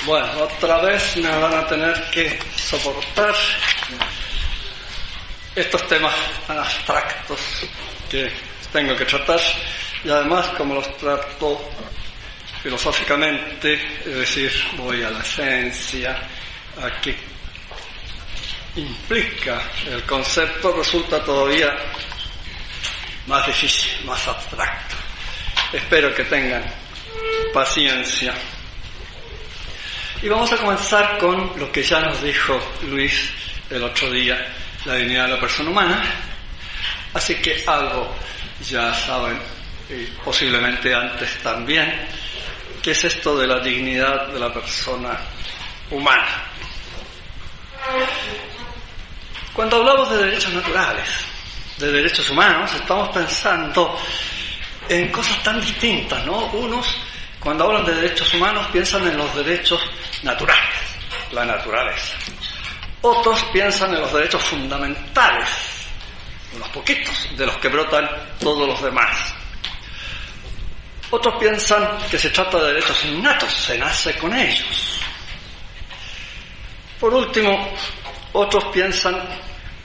Bueno, otra vez me van a tener que soportar estos temas tan abstractos que tengo que tratar, y además como los trato filosóficamente, es decir, voy a la esencia, a qué implica el concepto, resulta todavía más difícil, más abstracto. Espero que tengan paciencia. Y vamos a comenzar con lo que ya nos dijo Luis el otro día, la dignidad de la persona humana. Así que algo ya saben, y posiblemente antes también, ¿qué es esto de la dignidad de la persona humana? Cuando hablamos de derechos naturales, de derechos humanos, estamos pensando en cosas tan distintas, ¿no? Unos, cuando hablan de derechos humanos, piensan en los derechos naturales, la naturaleza. Otros piensan en los derechos fundamentales, unos poquitos, de los que brotan todos los demás. Otros piensan que se trata de derechos innatos, se nace con ellos. Por último, otros piensan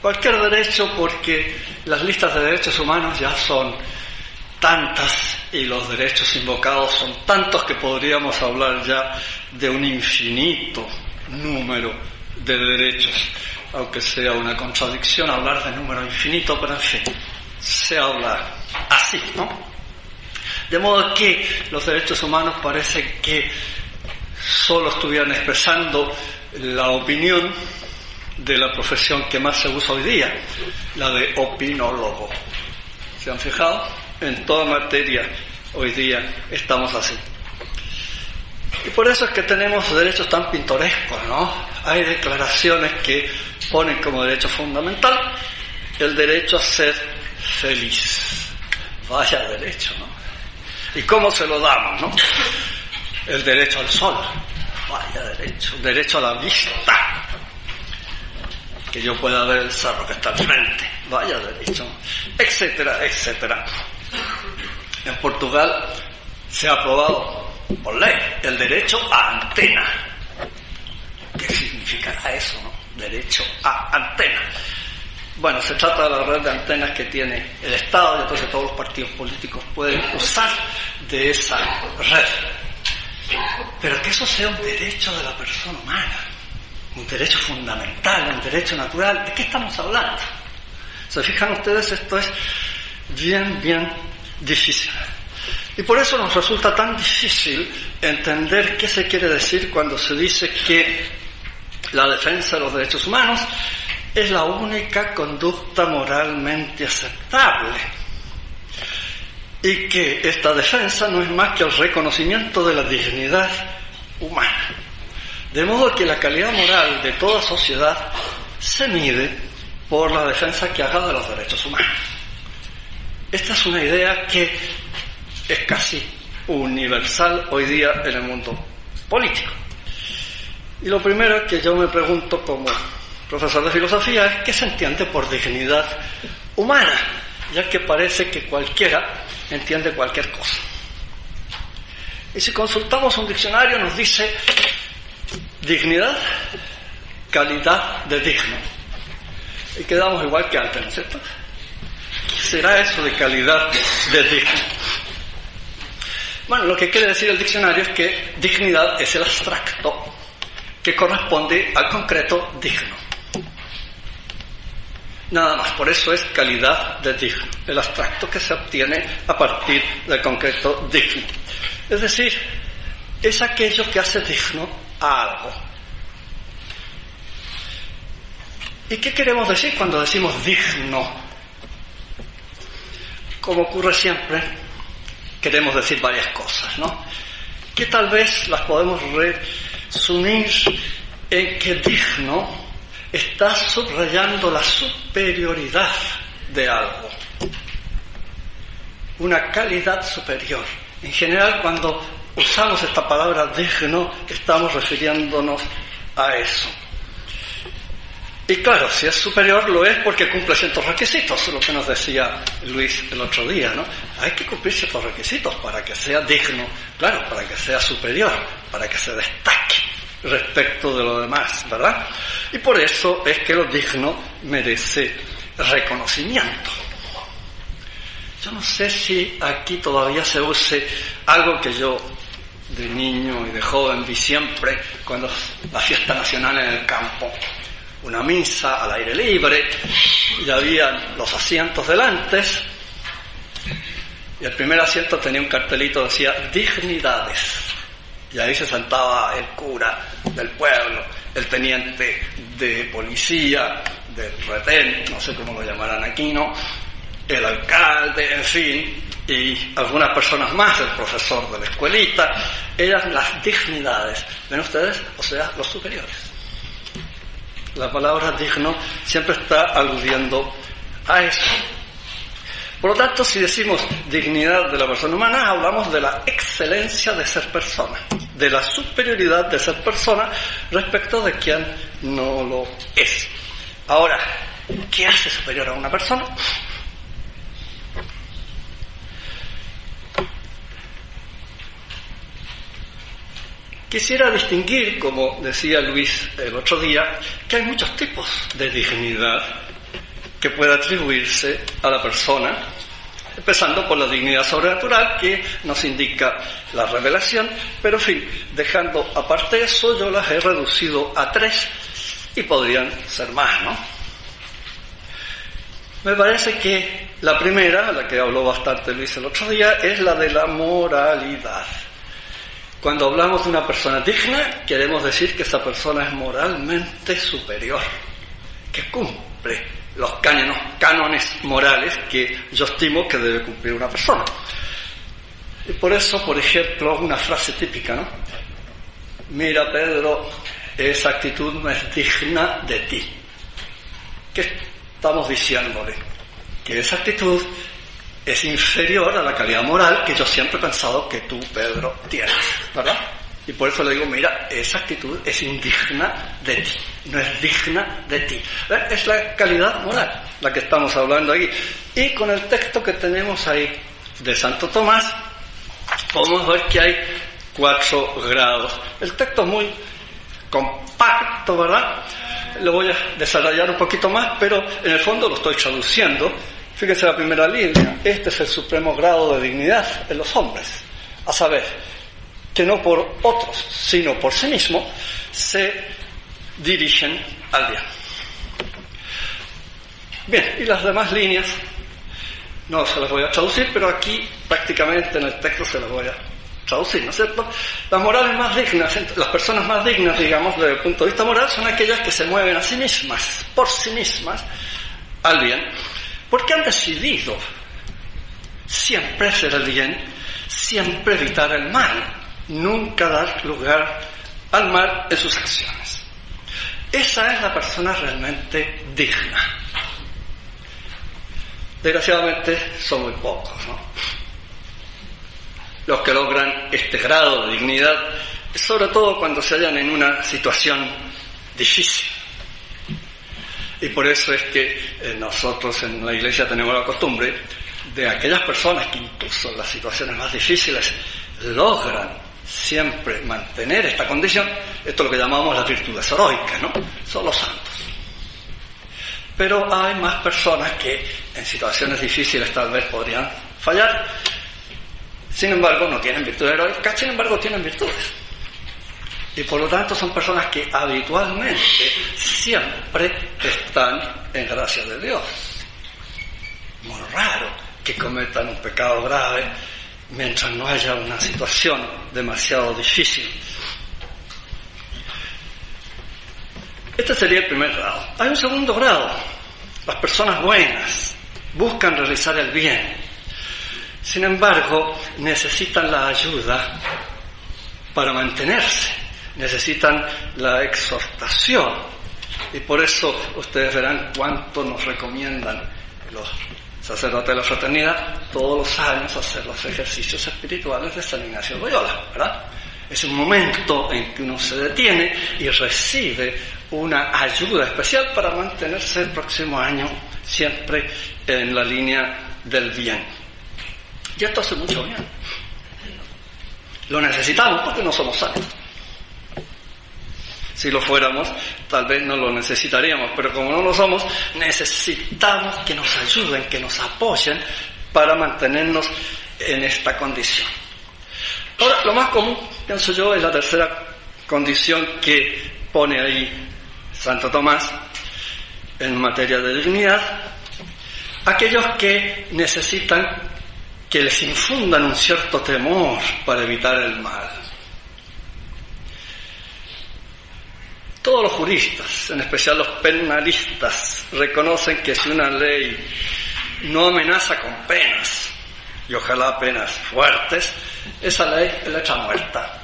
cualquier derecho, porque las listas de derechos humanos ya son tantas y los derechos invocados son tantos que podríamos hablar ya de un infinito número de derechos, aunque sea una contradicción hablar de número infinito, pero en fin, se habla así, ¿no? De modo que los derechos humanos parece que solo estuvieran expresando la opinión de la profesión que más se usa hoy día, la de opinólogo. ¿Se han fijado? En toda materia hoy día estamos así. Y por eso es que tenemos derechos tan pintorescos, ¿no? Hay declaraciones que ponen como derecho fundamental el derecho a ser feliz. Vaya derecho, ¿no? ¿Y cómo se lo damos, no? El derecho al sol. Vaya derecho. El derecho a la vista. Que yo pueda ver el cerro que está al frente. Vaya derecho. Etcétera, etcétera. En Portugal se ha aprobado por ley el derecho a antena. ¿Qué significará eso, no? Derecho a antena. Bueno, se trata de la red de antenas que tiene el Estado, y entonces todos los partidos políticos pueden usar de esa red. Pero que eso sea un derecho de la persona humana, un derecho fundamental, un derecho natural, ¿de qué estamos hablando? ¿Se fijan ustedes? Esto es bien difícil. Y por eso nos resulta tan difícil entender qué se quiere decir cuando se dice que la defensa de los derechos humanos es la única conducta moralmente aceptable y que esta defensa no es más que el reconocimiento de la dignidad humana. De modo que la calidad moral de toda sociedad se mide por la defensa que haga de los derechos humanos. Esta es una idea que es casi universal hoy día en el mundo político. Y lo primero que yo me pregunto como profesor de filosofía es qué se entiende por dignidad humana, ya que parece que cualquiera entiende cualquier cosa. Y si consultamos un diccionario nos dice dignidad, calidad de digno. Y quedamos igual que antes, ¿no es cierto? ¿Qué será eso de calidad de digno? Bueno, lo que quiere decir el diccionario es que dignidad es el abstracto que corresponde al concreto digno. Nada más, por eso es calidad de digno, el abstracto que se obtiene a partir del concreto digno. Es decir, es aquello que hace digno a algo. ¿Y qué queremos decir cuando decimos digno? Como ocurre siempre, queremos decir varias cosas, ¿no? Que tal vez las podemos resumir en que digno está subrayando la superioridad de algo, una calidad superior. En general, cuando usamos esta palabra digno, estamos refiriéndonos a eso. Y claro, si es superior, lo es porque cumple ciertos requisitos, lo que nos decía Luis el otro día, ¿no? Hay que cumplir ciertos requisitos para que sea digno, claro, para que sea superior, para que se destaque. respecto de lo demás, ¿verdad? Y por eso es que lo digno merece reconocimiento. Yo no sé si aquí todavía se use algo que yo de niño y de joven vi siempre cuando la fiesta nacional en el campo. Una misa al aire libre, y había los asientos delante, y el primer asiento tenía un cartelito que decía dignidades, y ahí se sentaba el cura del pueblo, el teniente de policía, del retén, no sé cómo lo llamarán aquí, ¿no?, el alcalde, en fin, y algunas personas más, el profesor de la escuelita. Eran las dignidades, ¿ven ustedes? O sea, los superiores. La palabra digno siempre está aludiendo a eso. Por lo tanto, si decimos dignidad de la persona humana, hablamos de la excelencia de ser persona, de la superioridad de ser persona respecto de quien no lo es. Ahora, ¿qué hace superior a una persona? Quisiera distinguir, como decía Luis el otro día, que hay muchos tipos de dignidad que puede atribuirse a la persona, empezando por la dignidad sobrenatural que nos indica la revelación, pero en fin, dejando aparte eso, yo las he reducido a 3 y podrían ser más, ¿no? Me parece que la primera, la que habló bastante Luis el otro día, es la de la moralidad. Cuando hablamos de una persona digna, queremos decir que esa persona es moralmente superior, que cumple los cánones morales que yo estimo que debe cumplir una persona. Y por eso, por ejemplo, una frase típica, ¿no? Mira, Pedro, esa actitud no es digna de ti. ¿Qué estamos diciéndole? Que esa actitud es inferior a la calidad moral que yo siempre he pensado que tú, Pedro, tienes, ¿verdad? Y por eso le digo, mira, esa actitud es indigna de ti, no es digna de ti. Es la calidad moral la que estamos hablando ahí. Y con el texto que tenemos ahí de Santo Tomás, podemos ver que hay 4 grados. El texto es muy compacto, ¿verdad? Lo voy a desarrollar un poquito más, pero en el fondo lo estoy traduciendo. Fíjense la primera línea, este es el supremo grado de dignidad en los hombres, a saber, que no por otros, sino por sí mismos, se dirigen al bien. Bien, y las demás líneas no se las voy a traducir, pero aquí prácticamente en el texto se las voy a traducir, ¿no es cierto? Las morales más dignas, las personas más dignas, digamos, desde el punto de vista moral, son aquellas que se mueven a sí mismas, por sí mismas, al bien, porque han decidido siempre hacer el bien, siempre evitar el mal, nunca dar lugar al mal en sus acciones. Esa es la persona realmente digna. Desgraciadamente son muy pocos, ¿no?, los que logran este grado de dignidad, sobre todo cuando se hallan en una situación difícil. Y por eso es que nosotros en la Iglesia tenemos la costumbre de aquellas personas que incluso en las situaciones más difíciles logran siempre mantener esta condición. Esto es lo que llamamos las virtudes heroicas, ¿no? Son los santos. Pero hay más personas que en situaciones difíciles tal vez podrían fallar. Sin embargo, no tienen virtudes heroicas, sin embargo tienen virtudes. Y por lo tanto son personas que habitualmente siempre están en gracia de Dios. Muy raro que cometan un pecado grave mientras no haya una situación demasiado difícil. Este sería el primer grado. Hay un segundo grado. Las personas buenas buscan realizar el bien. Sin embargo, necesitan la ayuda para mantenerse. Necesitan la exhortación. Y por eso ustedes verán cuánto nos recomiendan los sacerdotes de la fraternidad todos los años hacer los ejercicios espirituales de San Ignacio de Loyola, ¿verdad? Es un momento en que uno se detiene y recibe una ayuda especial para mantenerse el próximo año siempre en la línea del bien. Y esto hace mucho bien. Lo necesitamos porque no somos santos. Si lo fuéramos, tal vez no lo necesitaríamos, pero como no lo somos, necesitamos que nos ayuden, que nos apoyen para mantenernos en esta condición. Ahora, lo más común, pienso yo, es la tercera condición que pone ahí Santo Tomás en materia de dignidad. Aquellos que necesitan que les infundan un cierto temor para evitar el mal. Todos los juristas, en especial los penalistas, reconocen que si una ley no amenaza con penas, y ojalá penas fuertes, esa ley es letra muerta.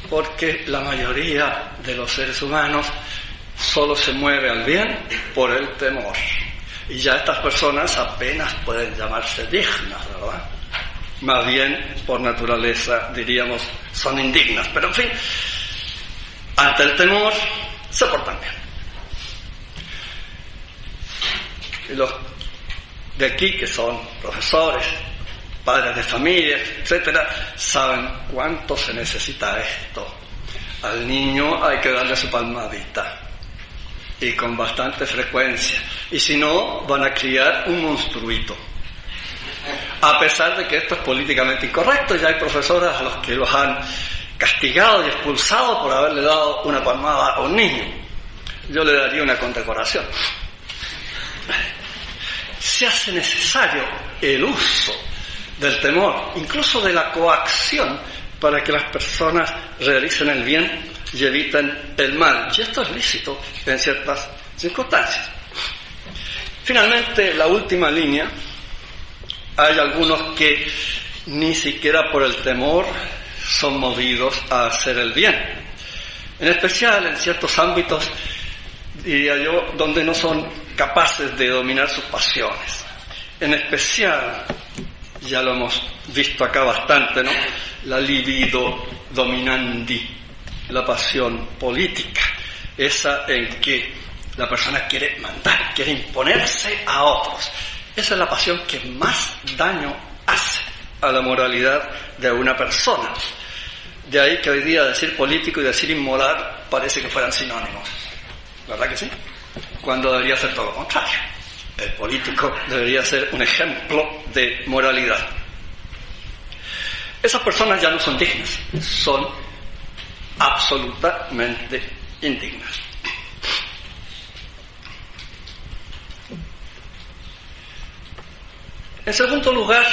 Porque la mayoría de los seres humanos solo se mueve al bien por el temor. Y ya estas personas apenas pueden llamarse dignas, ¿verdad? Más bien, por naturaleza, diríamos, son indignas. Pero en fin, ante el temor, se portan bien. Y los de aquí, que son profesores, padres de familia, etcétera, saben cuánto se necesita esto. Al niño hay que darle su palmadita, y con bastante frecuencia, y si no, van a criar un monstruito. A pesar de que esto es políticamente incorrecto, ya hay profesoras a los que los han castigado y expulsado por haberle dado una palmada a un niño. Yo le daría una condecoración. Se hace necesario el uso del temor, incluso de la coacción, para que las personas realicen el bien y eviten el mal. Y esto es lícito en ciertas circunstancias. Finalmente, la última línea, hay algunos que ni siquiera por el temor son movidos a hacer el bien. En especial en ciertos ámbitos, diría yo, donde no son capaces de dominar sus pasiones. En especial, ya lo hemos visto acá bastante, ¿no? La libido dominandi, la pasión política, esa en que la persona quiere mandar, quiere imponerse a otros. Esa es la pasión que más daño hace a la moralidad de una persona. De ahí que hoy día decir político y decir inmoral parece que fueran sinónimos. ¿Verdad que sí? Cuando debería ser todo lo contrario. El político debería ser un ejemplo de moralidad. Esas personas ya no son dignas, son absolutamente indignas. En segundo lugar,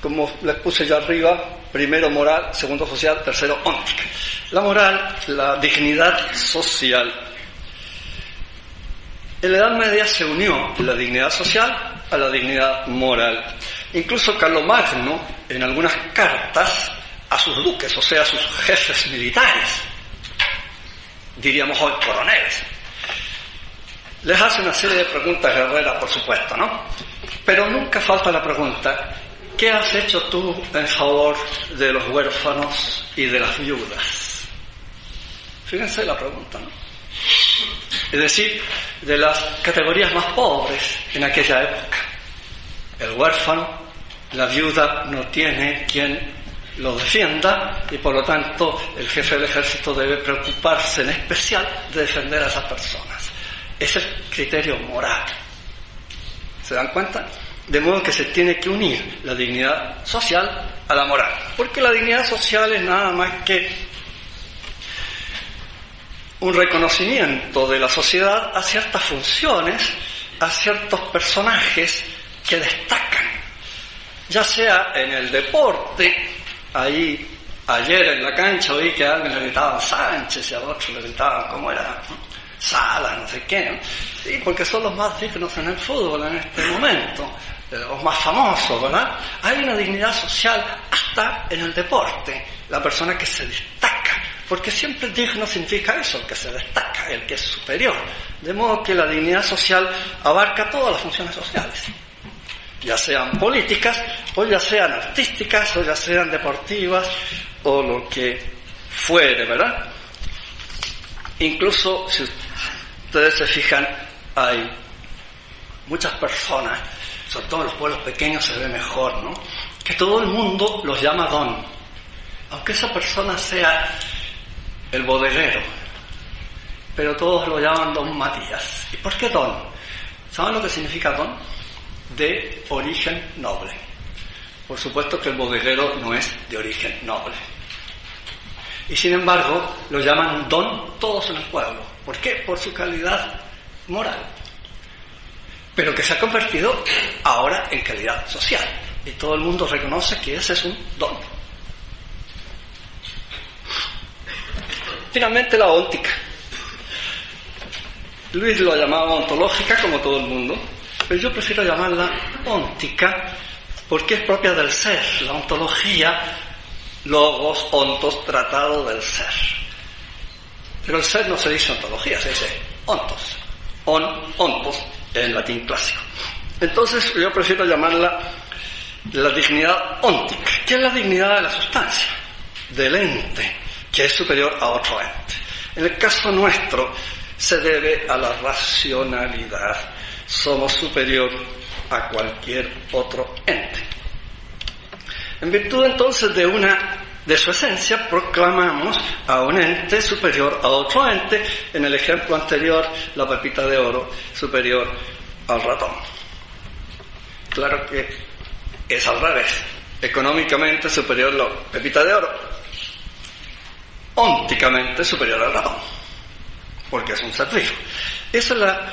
como les puse ya arriba, primero moral, segundo social, tercero óntica. La moral, la dignidad social. En la Edad Media se unió la dignidad social a la dignidad moral. Incluso Carlomagno, en algunas cartas a sus duques, o sea, a sus jefes militares, diríamos hoy coroneles, les hace una serie de preguntas guerreras, por supuesto, ¿no? Pero nunca falta la pregunta: ¿qué has hecho tú en favor de los huérfanos y de las viudas? Fíjense la pregunta, ¿no? Es decir, de las categorías más pobres en aquella época. El huérfano, la viuda no tiene quien lo defienda y por lo tanto el jefe del ejército debe preocuparse en especial de defender a esas personas. Es el criterio moral. ¿Se dan cuenta? De modo que se tiene que unir la dignidad social a la moral. Porque la dignidad social es nada más que un reconocimiento de la sociedad a ciertas funciones, a ciertos personajes que destacan, ya sea en el deporte. Ahí ayer en la cancha oí que a alguien le gritaban Sánchez y al otro le gritaban, ¿cómo era? Sala, no sé qué, ¿no? Sí, porque son los más dignos en el fútbol en este momento, los más famosos, ¿verdad? Hay una dignidad social hasta en el deporte, la persona que se destaca, porque siempre digno significa eso, el que se destaca, el que es superior. De modo que la dignidad social abarca todas las funciones sociales, ya sean políticas, o ya sean artísticas, o ya sean deportivas, o lo que fuere, ¿verdad? Incluso, si ustedes se fijan, hay muchas personas, sobre todo en los pueblos pequeños se ve mejor, ¿no?, que todo el mundo los llama don, aunque esa persona sea el bodeguero, pero todos lo llaman Don Matías. ¿Y por qué Don? ¿Saben lo que significa Don? De origen noble. Por supuesto que el bodeguero no es de origen noble. Y sin embargo, lo llaman Don todos en el pueblo. ¿Por qué? Por su calidad moral. Pero que se ha convertido ahora en calidad social. Y todo el mundo reconoce que ese es un don. Finalmente, la óntica. Luis lo llamaba ontológica, como todo el mundo, pero yo prefiero llamarla óntica porque es propia del ser. La ontología, logos, ontos, tratado del ser. Pero el ser no se dice ontología, se dice ontos. Ontos, en latín clásico. Entonces yo prefiero llamarla la dignidad óntica, que es la dignidad de la sustancia, del ente, que es superior a otro ente. En el caso nuestro, se debe a la racionalidad. Somos superior a cualquier otro ente. En virtud entonces de su esencia, proclamamos a un ente superior a otro ente. En el ejemplo anterior, la pepita de oro superior al ratón. Claro que es al revés. Económicamente superior la pepita de oro. Ónticamente superior al ratón, porque es un ser vivo. Esa es la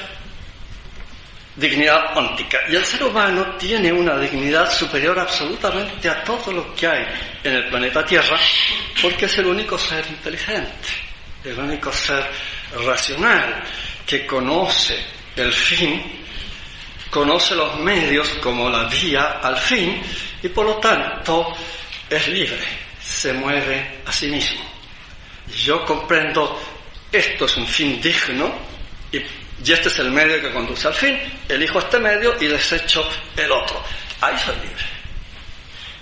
dignidad óntica. Y el ser humano tiene una dignidad superior absolutamente a todo lo que hay en el planeta Tierra, porque es el único ser inteligente, el único ser racional, que conoce el fin, conoce los medios como la vía al fin, y por lo tanto es libre, se mueve a sí mismo. Yo comprendo, esto es un fin digno, y este es el medio que conduce al fin, elijo este medio y desecho el otro. Ahí soy libre.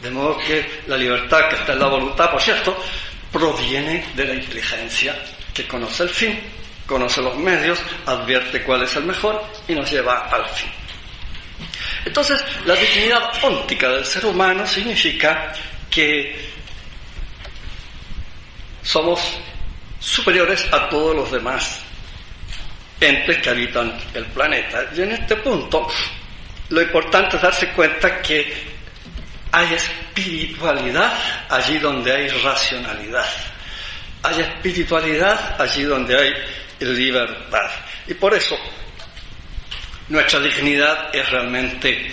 De modo que la libertad que está en la voluntad, por cierto, proviene de la inteligencia que conoce el fin, conoce los medios, advierte cuál es el mejor y nos lleva al fin. Entonces, la dignidad óntica del ser humano significa que somos superiores a todos los demás entes que habitan el planeta. Y en este punto, lo importante es darse cuenta que hay espiritualidad allí donde hay racionalidad. Hay espiritualidad allí donde hay libertad. Y por eso, nuestra dignidad es realmente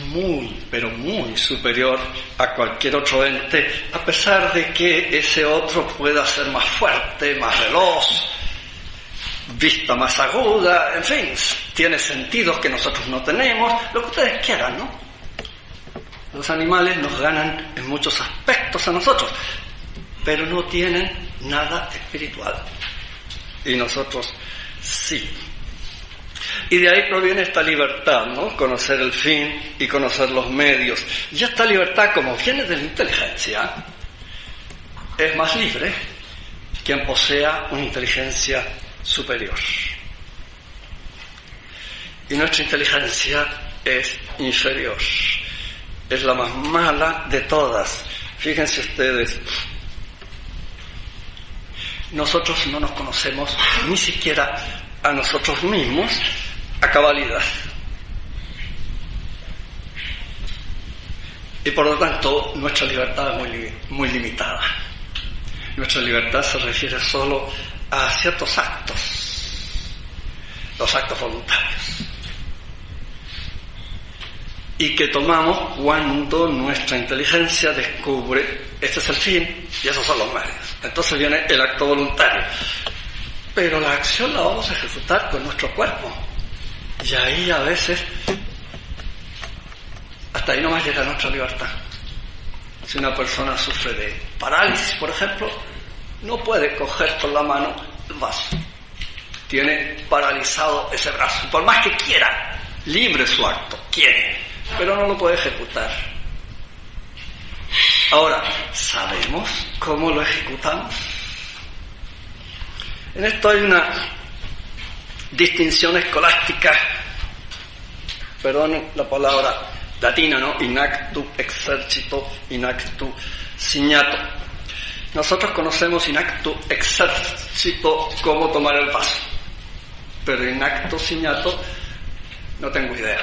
muy, pero muy superior a cualquier otro ente, a pesar de que ese otro pueda ser más fuerte, más veloz, vista más aguda, en fin, tiene sentidos que nosotros no tenemos, lo que ustedes quieran, ¿no? Los animales nos ganan en muchos aspectos a nosotros, pero no tienen nada espiritual. Y nosotros sí. Y de ahí proviene esta libertad, ¿no? Conocer el fin y conocer los medios. Y esta libertad, como viene de la inteligencia, es más libre quien posea una inteligencia superior. Y nuestra inteligencia es inferior. Es la más mala de todas. Fíjense ustedes, nosotros no nos conocemos ni siquiera a nosotros mismos a cabalidad. Y por lo tanto, nuestra libertad es muy limitada. Nuestra libertad se refiere solo a ciertos actos, los actos voluntarios, y que tomamos cuando nuestra inteligencia descubre este es el fin y esos son los medios. Entonces viene el acto voluntario, pero la acción la vamos a ejecutar con nuestro cuerpo, y ahí a veces hasta ahí nomás llega nuestra libertad. Si una persona sufre de parálisis, por ejemplo, no puede coger con la mano el vaso, tiene paralizado ese brazo, por más que quiera, libre su acto, quiere, pero no lo puede ejecutar. Ahora, ¿sabemos cómo lo ejecutamos? En esto hay una distinción escolástica, perdón la palabra latina, ¿no? In actu exercito, in actu signato. Nosotros conocemos in actu exercito cómo tomar el vaso, pero in actu signato no tengo idea.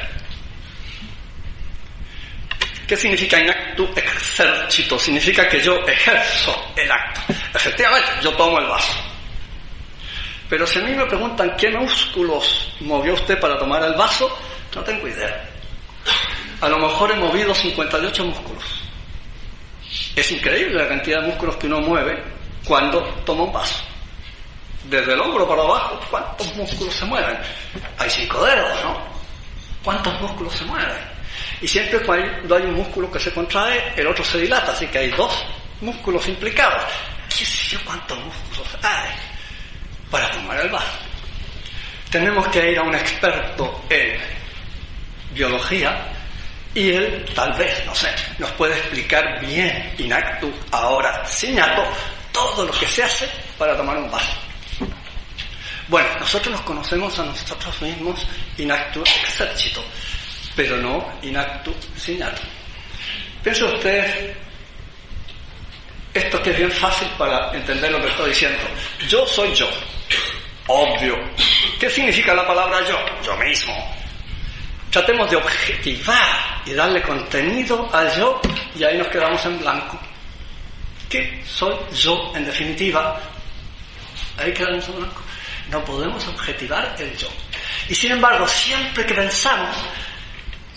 ¿Qué significa in actu exercito? Significa que yo ejerzo el acto. Efectivamente, yo tomo el vaso. Pero si a mí me preguntan qué músculos movió usted para tomar el vaso, no tengo idea. A lo mejor he movido 58 músculos. Es increíble la cantidad de músculos que uno mueve cuando toma un vaso. Desde el hombro para abajo, ¿cuántos músculos se mueven? Hay 5 dedos, ¿no? ¿Cuántos músculos se mueven? Y siempre cuando hay un músculo que se contrae, el otro se dilata, así que hay 2 músculos implicados. ¿Qué sé yo cuántos músculos hay para tomar el vaso? Tenemos que ir a un experto en biología y él, tal vez, no sé, nos puede explicar bien, in actu, ahora, signato, todo lo que se hace para tomar un vaso. Bueno, nosotros nos conocemos a nosotros mismos in actu exercito, pero no in actu signato. Piense usted, esto que es bien fácil para entender lo que estoy diciendo. Yo soy yo, obvio. ¿Qué significa la palabra yo? Yo mismo. Tratemos de objetivar y darle contenido al yo y ahí nos quedamos en blanco. ¿Qué soy yo en definitiva? Ahí quedamos en blanco. No podemos objetivar el yo. Y sin embargo, siempre que pensamos,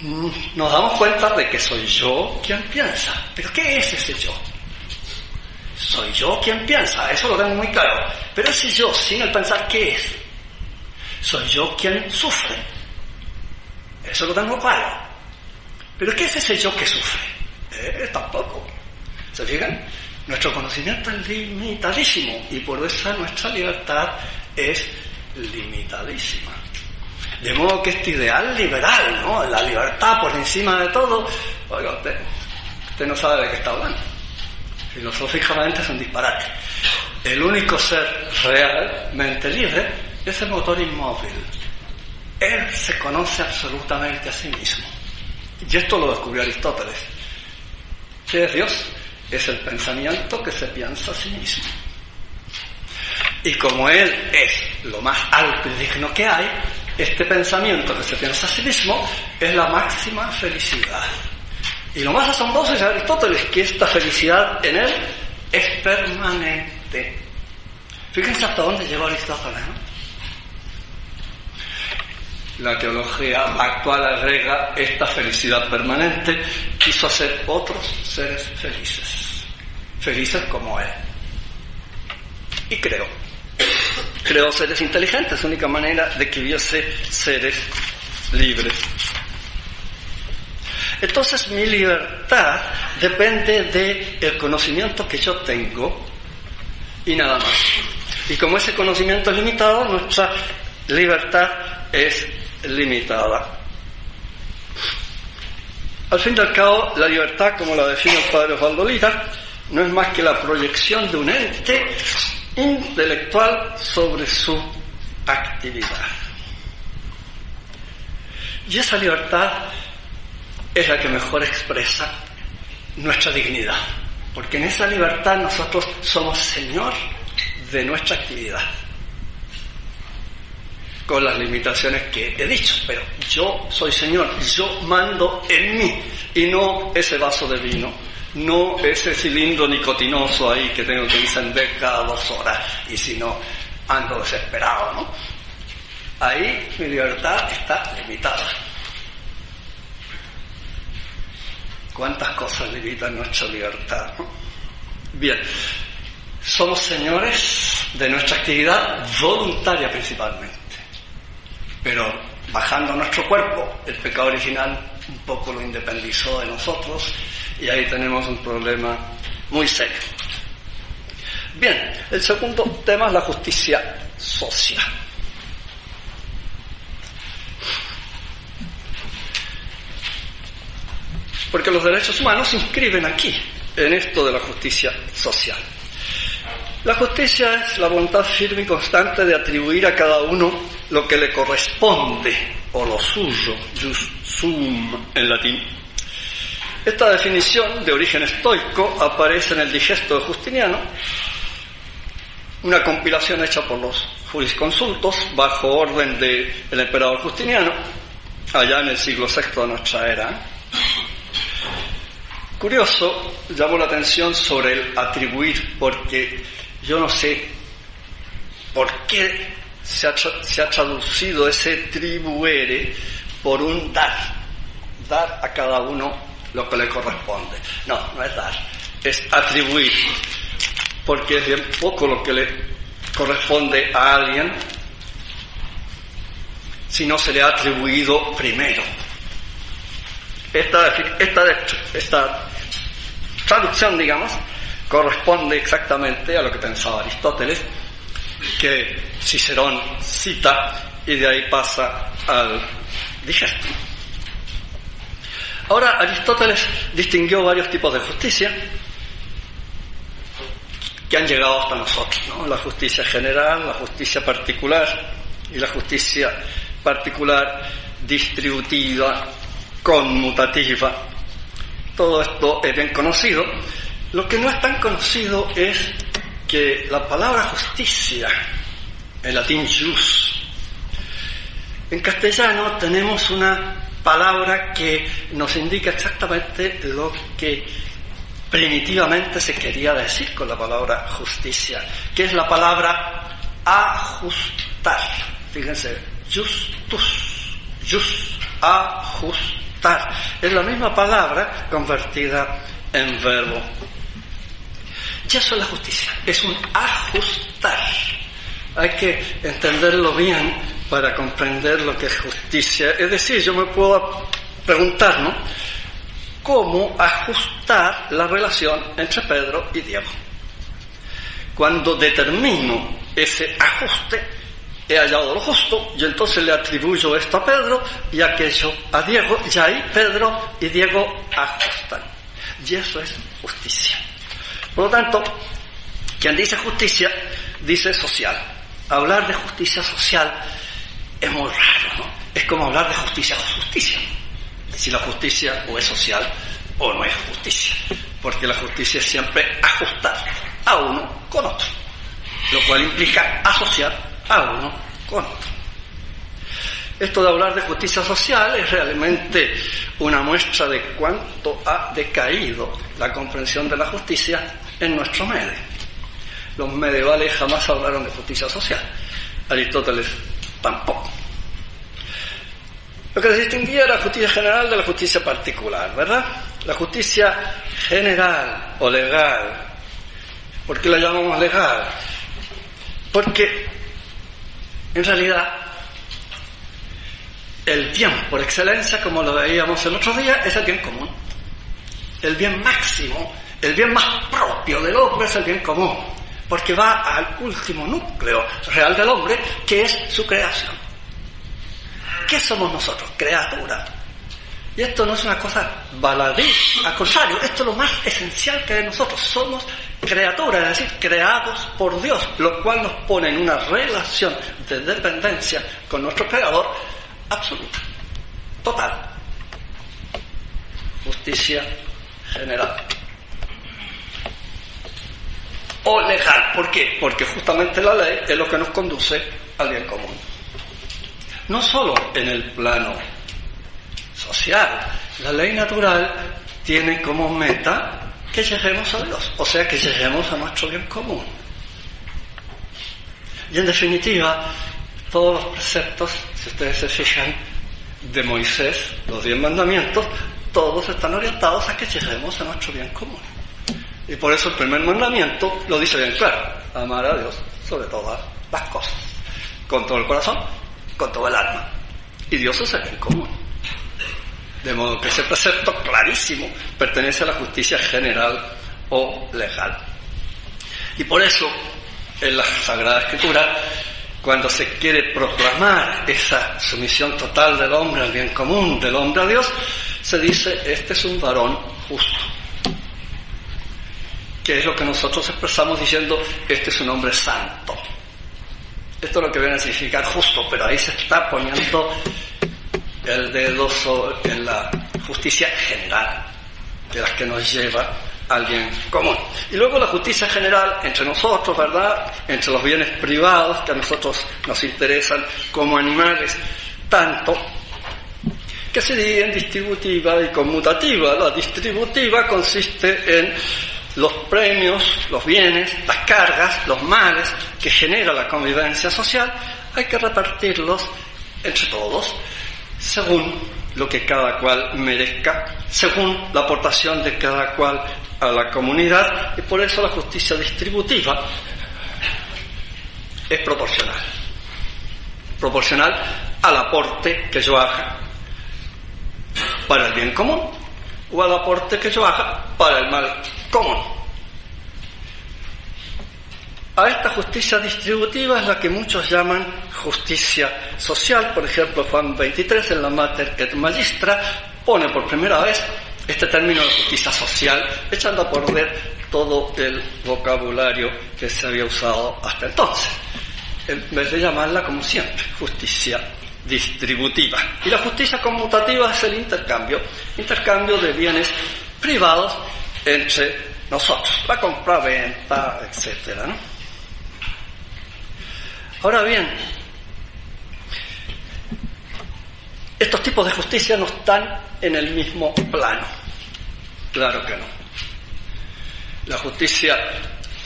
nos damos cuenta de que soy yo quien piensa. ¿Pero qué es ese yo? Soy yo quien piensa, eso lo tengo muy claro. Pero ese yo, sin el pensar, ¿qué es? Soy yo quien sufre. Eso lo tengo claro. ¿Pero qué es ese yo que sufre? Tampoco. ¿Se fijan? Nuestro conocimiento es limitadísimo y por eso nuestra libertad es limitadísima. De modo que este ideal liberal, ¿no? La libertad por encima de todo, oiga, usted no sabe de qué está hablando. Filosóficamente es un disparate. El único ser realmente libre es el motor inmóvil. Él se conoce absolutamente a sí mismo. Y esto lo descubrió Aristóteles. ¿Qué es Dios? Es el pensamiento que se piensa a sí mismo. Y como Él es lo más alto y digno que hay, este pensamiento que se piensa a sí mismo es la máxima felicidad. Y lo más asombroso es Aristóteles, que esta felicidad en Él es permanente. Fíjense hasta dónde llegó Aristóteles, ¿no? La teología actual agrega esta felicidad permanente, quiso hacer otros seres felices como Él. Y creó seres inteligentes, única manera de que hubiese seres libres. Entonces mi libertad depende del conocimiento que yo tengo y nada más. Y como ese conocimiento es limitado, nuestra libertad es limitada. Al fin y al cabo, la libertad, como la define el padre Osvaldo Lira, no es más que la proyección de un ente intelectual sobre su actividad. Y esa libertad es la que mejor expresa nuestra dignidad, porque en esa libertad nosotros somos señor de nuestra actividad, con las limitaciones que he dicho, pero yo soy señor, yo mando en mí, y no ese vaso de vino, no ese cilindro nicotinoso ahí que tengo que encender cada 2 horas, y si no, ando desesperado, ¿no? Ahí mi libertad está limitada. ¿Cuántas cosas limitan nuestra libertad, ¿no? Bien, somos señores de nuestra actividad voluntaria principalmente, pero bajando a nuestro cuerpo, el pecado original un poco lo independizó de nosotros y ahí tenemos un problema muy serio. Bien, el segundo tema es la justicia social. Porque los derechos humanos se inscriben aquí, en esto de la justicia social. La justicia es la voluntad firme y constante de atribuir a cada uno lo que le corresponde, o lo suyo, jus suum en latín. Esta definición de origen estoico aparece en el Digesto de Justiniano, una compilación hecha por los jurisconsultos bajo orden del emperador Justiniano, allá en el siglo VI de nuestra era. Curioso, llamó la atención sobre el atribuir, porque yo no sé por qué se ha traducido ese tribuere por un dar a cada uno lo que le corresponde. No es dar, es atribuir, porque es bien poco lo que le corresponde a alguien si no se le ha atribuido primero. Esta traducción, digamos, corresponde exactamente a lo que pensaba Aristóteles, que Cicerón cita, y de ahí pasa al Digesto. Ahora, Aristóteles distinguió varios tipos de justicia que han llegado hasta nosotros, ¿no? La justicia general, la justicia particular y la justicia particular distributiva, conmutativa. Todo esto es bien conocido. Lo que no es tan conocido es que la palabra justicia, en latín jus, en castellano tenemos una palabra que nos indica exactamente lo que primitivamente se quería decir con la palabra justicia, que es la palabra ajustar. Fíjense, just, ajustar. Es la misma palabra convertida en verbo. Y eso es la justicia, es un ajustar. Hay que entenderlo bien para comprender lo que es justicia. Es decir, yo me puedo preguntar, ¿no?, ¿cómo ajustar la relación entre Pedro y Diego? Cuando determino ese ajuste, he hallado lo justo, y entonces le atribuyo esto a Pedro y aquello a Diego, y ahí Pedro y Diego ajustan. Y eso es justicia. Por lo tanto, quien dice justicia, dice social. Hablar de justicia social es muy raro, ¿no? Es como hablar de justicia o justicia. Si la justicia o es social o no es justicia. Porque la justicia es siempre ajustar a uno con otro, lo cual implica asociar a uno con otro. Esto de hablar de justicia social es realmente una muestra de cuánto ha decaído la comprensión de la justicia en nuestro medio. Los medievales jamás hablaron de justicia social, Aristóteles tampoco. Lo que se distinguía era la justicia general de la justicia particular, ¿verdad? La justicia general o legal. ¿Por qué la llamamos legal? Porque en realidad el bien por excelencia, como lo veíamos el otro día, es el bien común. El bien máximo, el bien más propio del hombre es el bien común, porque va al último núcleo real del hombre, que es su creación. ¿Qué somos nosotros? Criaturas. Y esto no es una cosa baladí, al contrario, esto es lo más esencial que hay en nosotros. Somos criaturas, es decir, creados por Dios, lo cual nos pone en una relación de dependencia con nuestro Creador absoluta, total. Justicia general. O legal. ¿Por qué? Porque justamente la ley es lo que nos conduce al bien común. No solo en el plano social. La ley natural tiene como meta que lleguemos a Dios, o sea, que lleguemos a nuestro bien común. Y en definitiva, todos los preceptos, si ustedes se fijan, de Moisés, los 10 mandamientos, todos están orientados a que lleguemos a nuestro bien común. Y por eso el primer mandamiento lo dice bien claro: amar a Dios sobre todas las cosas, con todo el corazón, con todo el alma. Y Dios es el bien común. De modo que ese precepto clarísimo pertenece a la justicia general o legal. Y por eso, en la Sagrada Escritura, cuando se quiere proclamar esa sumisión total del hombre al bien común, del hombre a Dios, se dice: este es un varón justo. Que es lo que nosotros expresamos diciendo: este es un hombre santo. Esto es lo que viene a significar justo, pero ahí se está poniendo el dedo en la justicia general. de las que nos lleva al bien común. Y luego la justicia general entre nosotros, ¿verdad? Entre los bienes privados que a nosotros nos interesan como animales, tanto que se divide en distributiva y conmutativa. La distributiva consiste en los premios, los bienes, las cargas, los males que genera la convivencia social. Hay que repartirlos entre todos según lo que cada cual merezca, según la aportación de cada cual a la comunidad, y por eso la justicia distributiva es proporcional al aporte que yo haga para el bien común o al aporte que yo haga para el mal común. A esta justicia distributiva es la que muchos llaman justicia social. Por ejemplo, Juan 23 en la Mater et Magistra pone por primera vez este término de justicia social, echando a perder todo el vocabulario que se había usado hasta entonces, en vez de llamarla, como siempre, justicia distributiva. Y la justicia conmutativa es el intercambio de bienes privados entre nosotros, la compra-venta, etcétera, ¿no? Ahora bien, estos tipos de justicia no están en el mismo plano. Claro que no. La justicia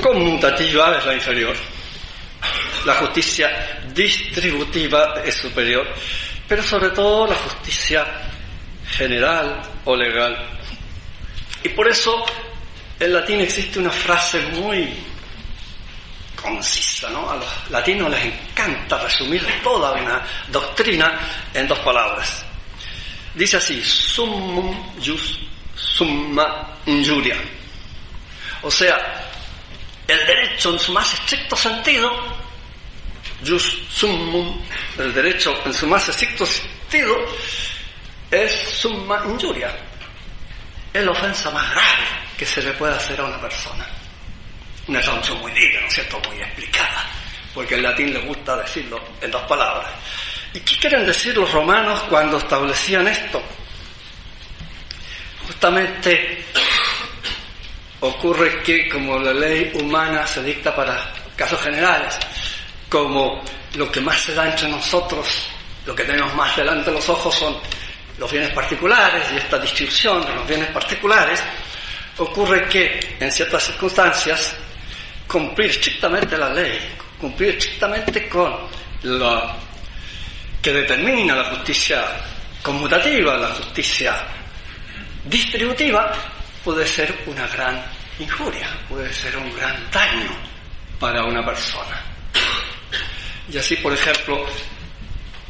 conmutativa es la inferior. La justicia distributiva es superior. Pero sobre todo la justicia general o legal. Y por eso en latín existe una frase muy concisa, ¿no? A los latinos les encanta resumir toda una doctrina en 2 palabras. Dice así: summum jus, summa injuria. O sea, el derecho en su más estricto sentido, jus summum, el derecho en su más estricto sentido, es summa injuria. Es la ofensa más grave que se le puede hacer a una persona. Una traducción muy digna, ¿no es cierto?, muy explicada, porque en latín les gusta decirlo en 2 palabras. ¿Y qué quieren decir los romanos cuando establecían esto? Justamente ocurre que, como la ley humana se dicta para casos generales, como lo que más se da entre nosotros, lo que tenemos más delante de los ojos son los bienes particulares, y esta distribución de los bienes particulares, ocurre que en ciertas circunstancias cumplir estrictamente la ley, cumplir estrictamente con lo que determina la justicia conmutativa, la justicia distributiva, puede ser una gran injuria, puede ser un gran daño para una persona. Y así, por ejemplo,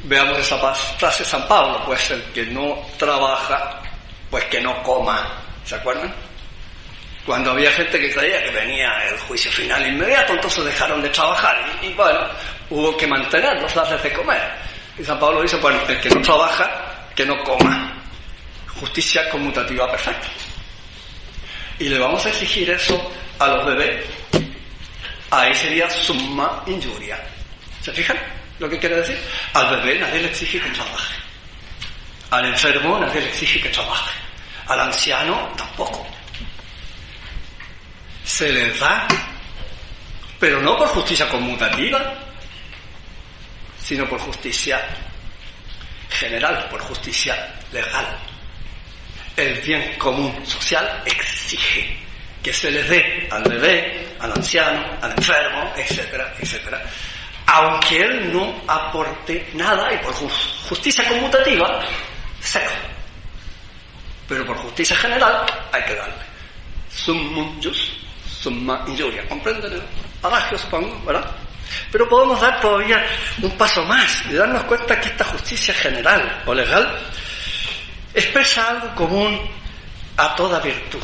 veamos esa frase de San Pablo: pues el que no trabaja, pues que no coma. ¿Se acuerdan? Cuando había gente que creía que venía el juicio final inmediato, entonces dejaron de trabajar y bueno, hubo que mantenerlos, darles de comer. Y San Pablo dice: bueno, el que no trabaja, que no coma. Justicia conmutativa perfecta. Y le vamos a exigir eso a los bebés. Ahí sería summa injuria. ¿Se fijan lo que quiere decir? Al bebé nadie le exige que trabaje. Al enfermo nadie le exige que trabaje. Al anciano tampoco. Se les da, pero no por justicia conmutativa, sino por justicia general, por justicia legal. El bien común social exige que se les dé al bebé, al anciano, al enfermo, etcétera, etcétera, aunque él no aporte nada, y por justicia conmutativa, cero. Pero por justicia general hay que darle. Summum jus, summa injuria. ¿Comprenden el adagio, supongo, verdad? Pero podemos dar todavía un paso más y darnos cuenta que esta justicia general o legal expresa algo común a toda virtud.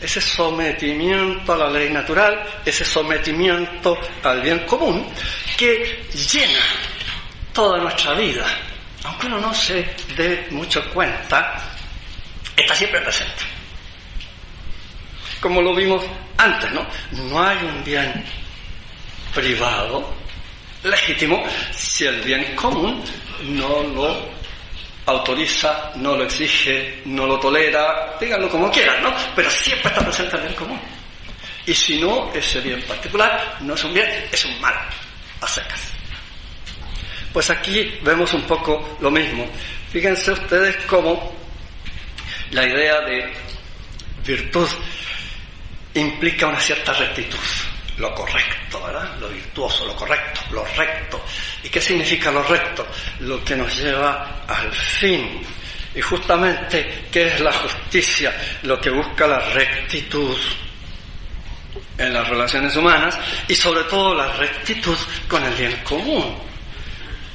Ese sometimiento a la ley natural, ese sometimiento al bien común que llena toda nuestra vida. Aunque uno no se dé mucho cuenta, está siempre presente. Como lo vimos antes, ¿no? No hay un bien privado legítimo si el bien común no lo autoriza, no lo exige, no lo tolera, díganlo como quieran, ¿no? Pero siempre está presente el bien común. Y si no, ese bien particular no es un bien, es un mal, a secas. Pues aquí vemos un poco lo mismo. Fíjense ustedes cómo la idea de virtud implica una cierta rectitud, lo correcto, ¿verdad? Lo virtuoso, lo correcto, lo recto. ¿Y qué significa lo recto? Lo que nos lleva al fin. Y justamente, ¿qué es la justicia? Lo que busca la rectitud en las relaciones humanas y sobre todo la rectitud con el bien común.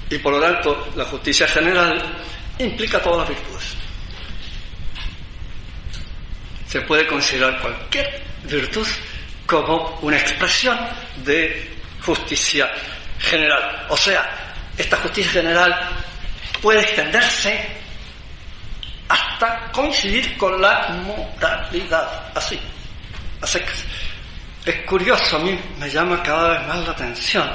Y por lo tanto, la justicia general implica todas las virtudes. Se puede considerar cualquier virtud como una expresión de justicia general. O sea, esta justicia general puede extenderse hasta coincidir con la moralidad, así, a secas. Es curioso, a mí me llama cada vez más la atención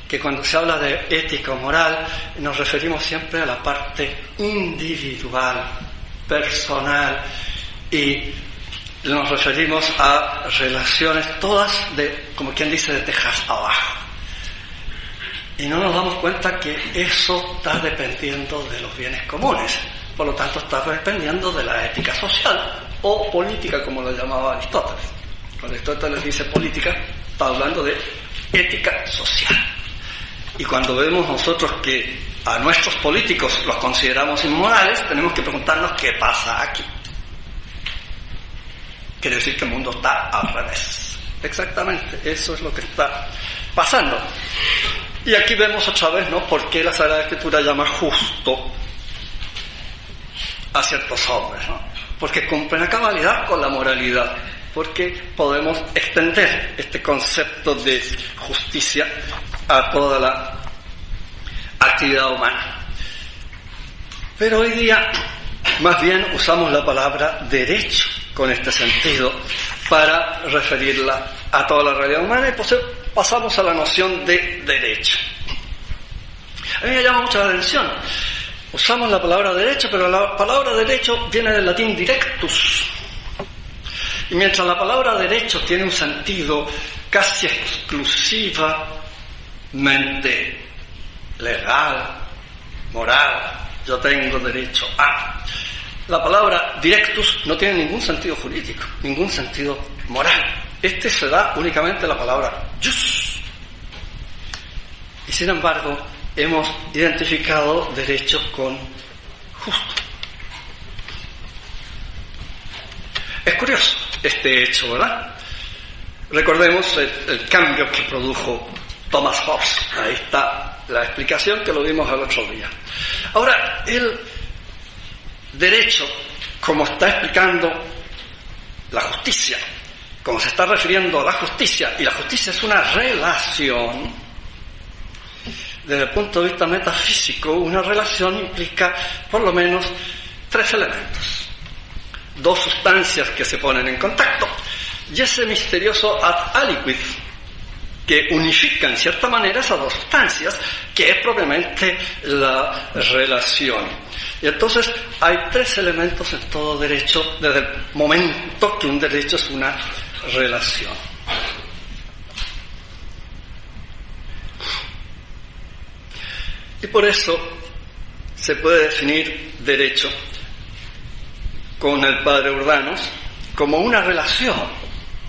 que cuando se habla de ética o moral nos referimos siempre a la parte individual, personal, y nos referimos a relaciones todas de, como quien dice, de tejas abajo. Y no nos damos cuenta que eso está dependiendo de los bienes comunes, por lo tanto está dependiendo de la ética social o política, como lo llamaba Aristóteles. Cuando Aristóteles dice política, está hablando de ética social. Y cuando vemos nosotros que a nuestros políticos los consideramos inmorales, tenemos que preguntarnos qué pasa aquí. Quiere decir que el mundo está al revés. Exactamente, eso es lo que está pasando. Y aquí vemos otra vez, ¿no?, por qué la Sagrada Escritura llama justo a ciertos hombres, ¿no? Porque cumplen a cabalidad con la moralidad. Porque podemos extender este concepto de justicia a toda la actividad humana. Pero hoy día, más bien, usamos la palabra derecho con este sentido para referirla a toda la realidad humana y pues pasamos a la noción de derecho. A mí me llama mucho la atención. Usamos la palabra derecho, pero la palabra derecho viene del latín directus. Y mientras la palabra derecho tiene un sentido casi exclusivamente legal, moral, yo tengo derecho a, la palabra directus no tiene ningún sentido jurídico, ningún sentido moral. Este se da únicamente la palabra jus. Y sin embargo, hemos identificado derecho con justo. Es curioso este hecho, ¿verdad? Recordemos el cambio que produjo Thomas Hobbes. Ahí está la explicación que lo vimos el otro día. Ahora, el derecho, como está explicando la justicia, como se está refiriendo a la justicia, y la justicia es una relación, desde el punto de vista metafísico, una relación implica por lo menos tres elementos. Dos sustancias que se ponen en contacto, y ese misterioso ad aliquid que unifica en cierta manera esas dos sustancias, que es propiamente la relación. Y entonces hay tres elementos en todo derecho, desde el momento que un derecho es una relación. Y por eso se puede definir derecho con el padre Urdanos como una relación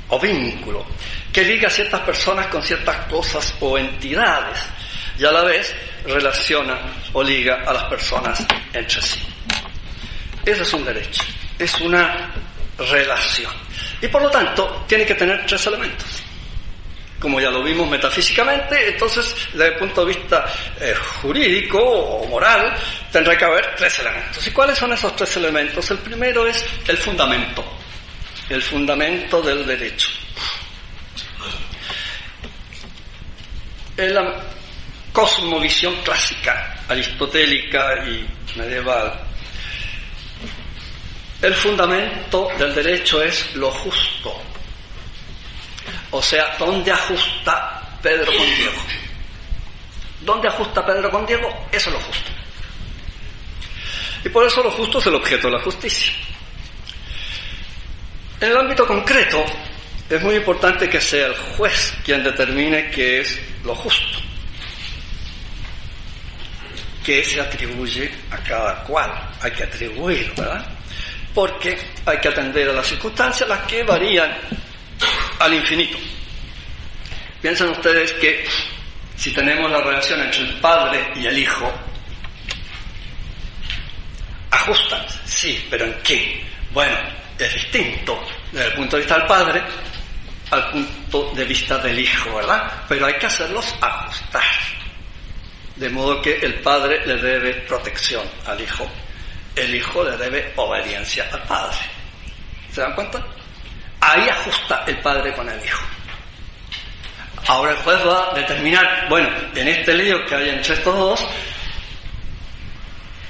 o vínculo que liga a ciertas personas con ciertas cosas o entidades y a la vez relaciona o liga a las personas entre sí. Eso es un derecho, es una relación y por lo tanto tiene que tener tres elementos. Como ya lo vimos metafísicamente, entonces desde el punto de vista jurídico o moral tendrá que haber tres elementos. ¿Y cuáles son esos tres elementos? El primero es el fundamento del derecho. En la cosmovisión clásica, aristotélica y medieval, el fundamento del derecho es lo justo. O sea, ¿dónde ajusta Pedro con Diego? ¿Dónde ajusta Pedro con Diego? Eso es lo justo. Y por eso lo justo es el objeto de la justicia. En el ámbito concreto, es muy importante que sea el juez quien determine qué es lo justo, qué se atribuye a cada cual. Hay que atribuir, ¿verdad? Porque hay que atender a las circunstancias, las que varían al infinito. Piensen ustedes que si tenemos la relación entre el padre y el hijo, ajustan, sí, pero ¿en qué? Bueno, es distinto desde el punto de vista del padre al punto de vista del hijo, ¿verdad? Pero hay que hacerlos ajustar. De modo que el padre le debe protección al hijo, el hijo le debe obediencia al padre. ¿Se dan cuenta? Ahí ajusta el padre con el hijo. Ahora el juez va a determinar, bueno, en este lío que hay entre estos dos,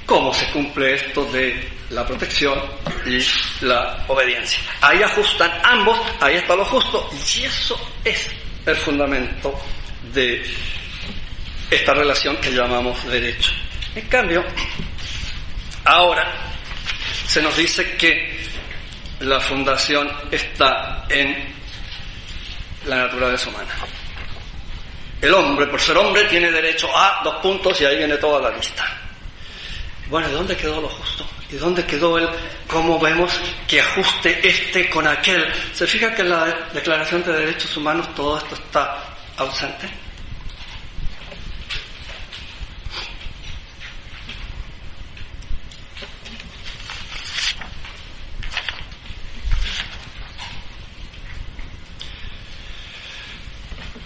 cómo se cumple esto de la protección y la obediencia. Ahí ajustan ambos, ahí está lo justo, y eso es el fundamento de esta relación que llamamos derecho. En cambio, ahora se nos dice que la fundación está en la naturaleza humana. El hombre, por ser hombre, tiene derecho a 2 puntos y ahí viene toda la lista. Bueno, ¿de dónde quedó lo justo? ¿Y dónde quedó el cómo vemos que ajuste este con aquel? ¿Se fija que en la Declaración de Derechos Humanos todo esto está ausente?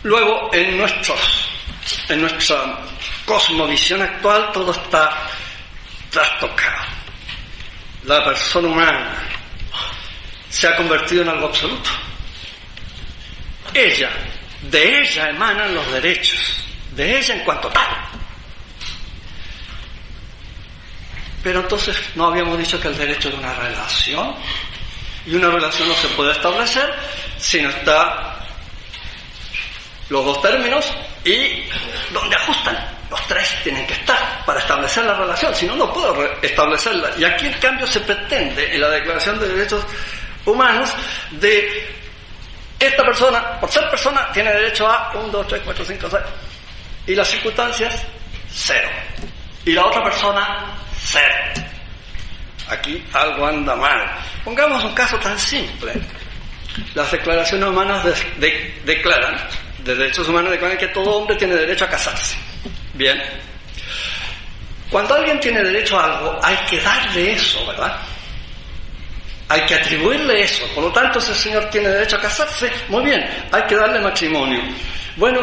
Luego, en nuestra cosmovisión actual, todo está trastocado. La persona humana se ha convertido en algo absoluto. De ella emanan los derechos, de ella en cuanto tal. Pero entonces, ¿no habíamos dicho que el derecho es una relación? Y una relación no se puede establecer si no está los 2 términos y donde ajustan. Los 3 tienen que estar para establecer la relación, si no, no puedo establecerla. Y aquí, en cambio, se pretende en la Declaración de Derechos Humanos de esta persona, por ser persona, tiene derecho a 1, 2, 3, 4, 5, 6. Y las circunstancias, 0. Y la otra persona, 0. Aquí algo anda mal. Pongamos un caso tan simple. Las declaraciones humanas declaran, de derechos humanos declaran que todo hombre tiene derecho a casarse. Bien. Cuando alguien tiene derecho a algo, hay que darle eso, ¿verdad? Hay que atribuirle eso. Por lo tanto, ese señor tiene derecho a casarse, muy bien, hay que darle matrimonio. Bueno,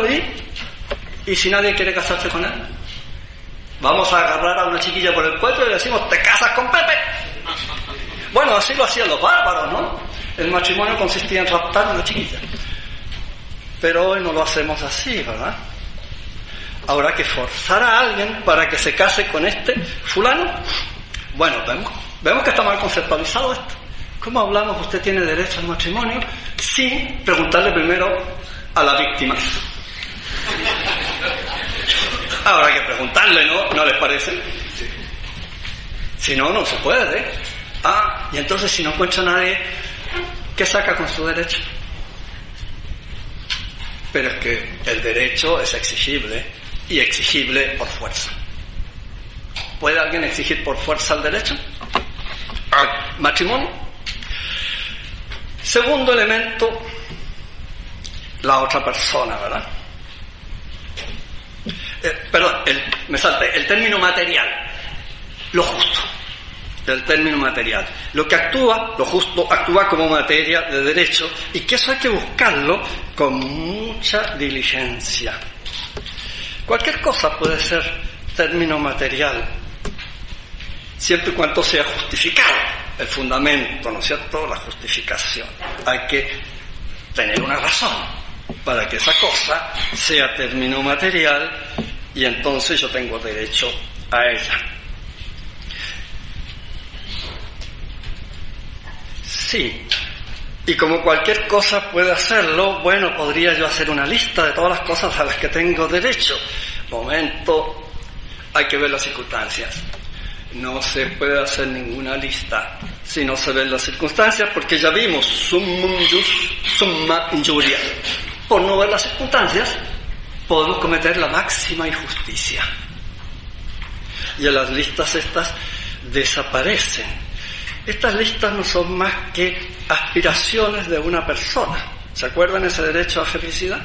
¿y si nadie quiere casarse con él? Vamos a agarrar a una chiquilla por el cuello y le decimos, ¿te casas con Pepe? Bueno, así lo hacían los bárbaros, ¿no? El matrimonio consistía en raptar a una chiquilla. Pero hoy no lo hacemos así, ¿verdad? Habrá que forzar a alguien para que se case con este fulano. Bueno, vemos que está mal conceptualizado esto. ¿Cómo hablamos? Usted tiene derecho al matrimonio sin preguntarle primero a la víctima. Habrá que preguntarle, ¿no les parece? Si no, no se puede. Y entonces si no encuentra a nadie, ¿qué saca con su derecho? Pero es que el derecho es exigible. Y exigible por fuerza. ¿Puede alguien exigir por fuerza el derecho al matrimonio? Segundo elemento, la otra persona, ¿verdad? El término material, lo justo. El término material. Lo que actúa, lo justo, actúa como materia de derecho y que eso hay que buscarlo con mucha diligencia. Cualquier cosa puede ser término material, siempre y cuando sea justificado. El fundamento, ¿no es cierto?, la justificación. Hay que tener una razón para que esa cosa sea término material y entonces yo tengo derecho a ella. Sí. Y como cualquier cosa puede hacerlo, bueno, podría yo hacer una lista de todas las cosas a las que tengo derecho. Momento, hay que ver las circunstancias. no se puede hacer ninguna lista si no se ven las circunstancias, porque ya vimos summum jus, summa injuria. Por no ver las circunstancias, podemos cometer la máxima injusticia. Y en las listas estas desaparecen. Estas listas no son más que aspiraciones de una persona. ¿Se acuerdan ese derecho a felicidad?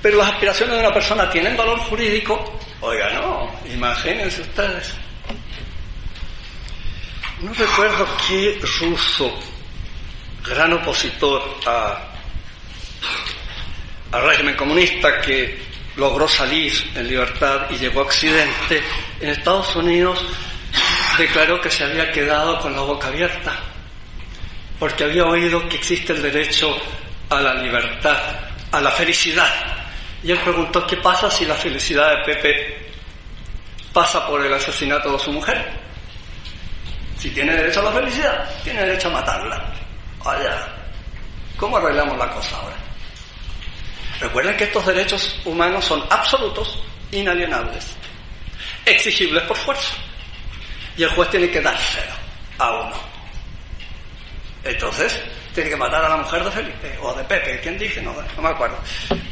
Pero las aspiraciones de una persona tienen valor jurídico. Oiga, no, imagínense ustedes. No recuerdo qué ruso, gran opositor al régimen comunista, que logró salir en libertad y llegó a Occidente, en Estados Unidos declaró que se había quedado con la boca abierta, porque había oído que existe el derecho a la libertad, a la felicidad. Y él preguntó, ¿qué pasa si la felicidad de Pepe pasa por el asesinato de su mujer? Si tiene derecho a la felicidad, tiene derecho a matarla. Allá, ¿cómo arreglamos la cosa ahora? Recuerden que estos derechos humanos son absolutos, inalienables, exigibles por fuerza. Y el juez tiene que dárselo a uno. Entonces, tiene que matar a la mujer de Felipe, o de Pepe, ¿quién dije? No me acuerdo.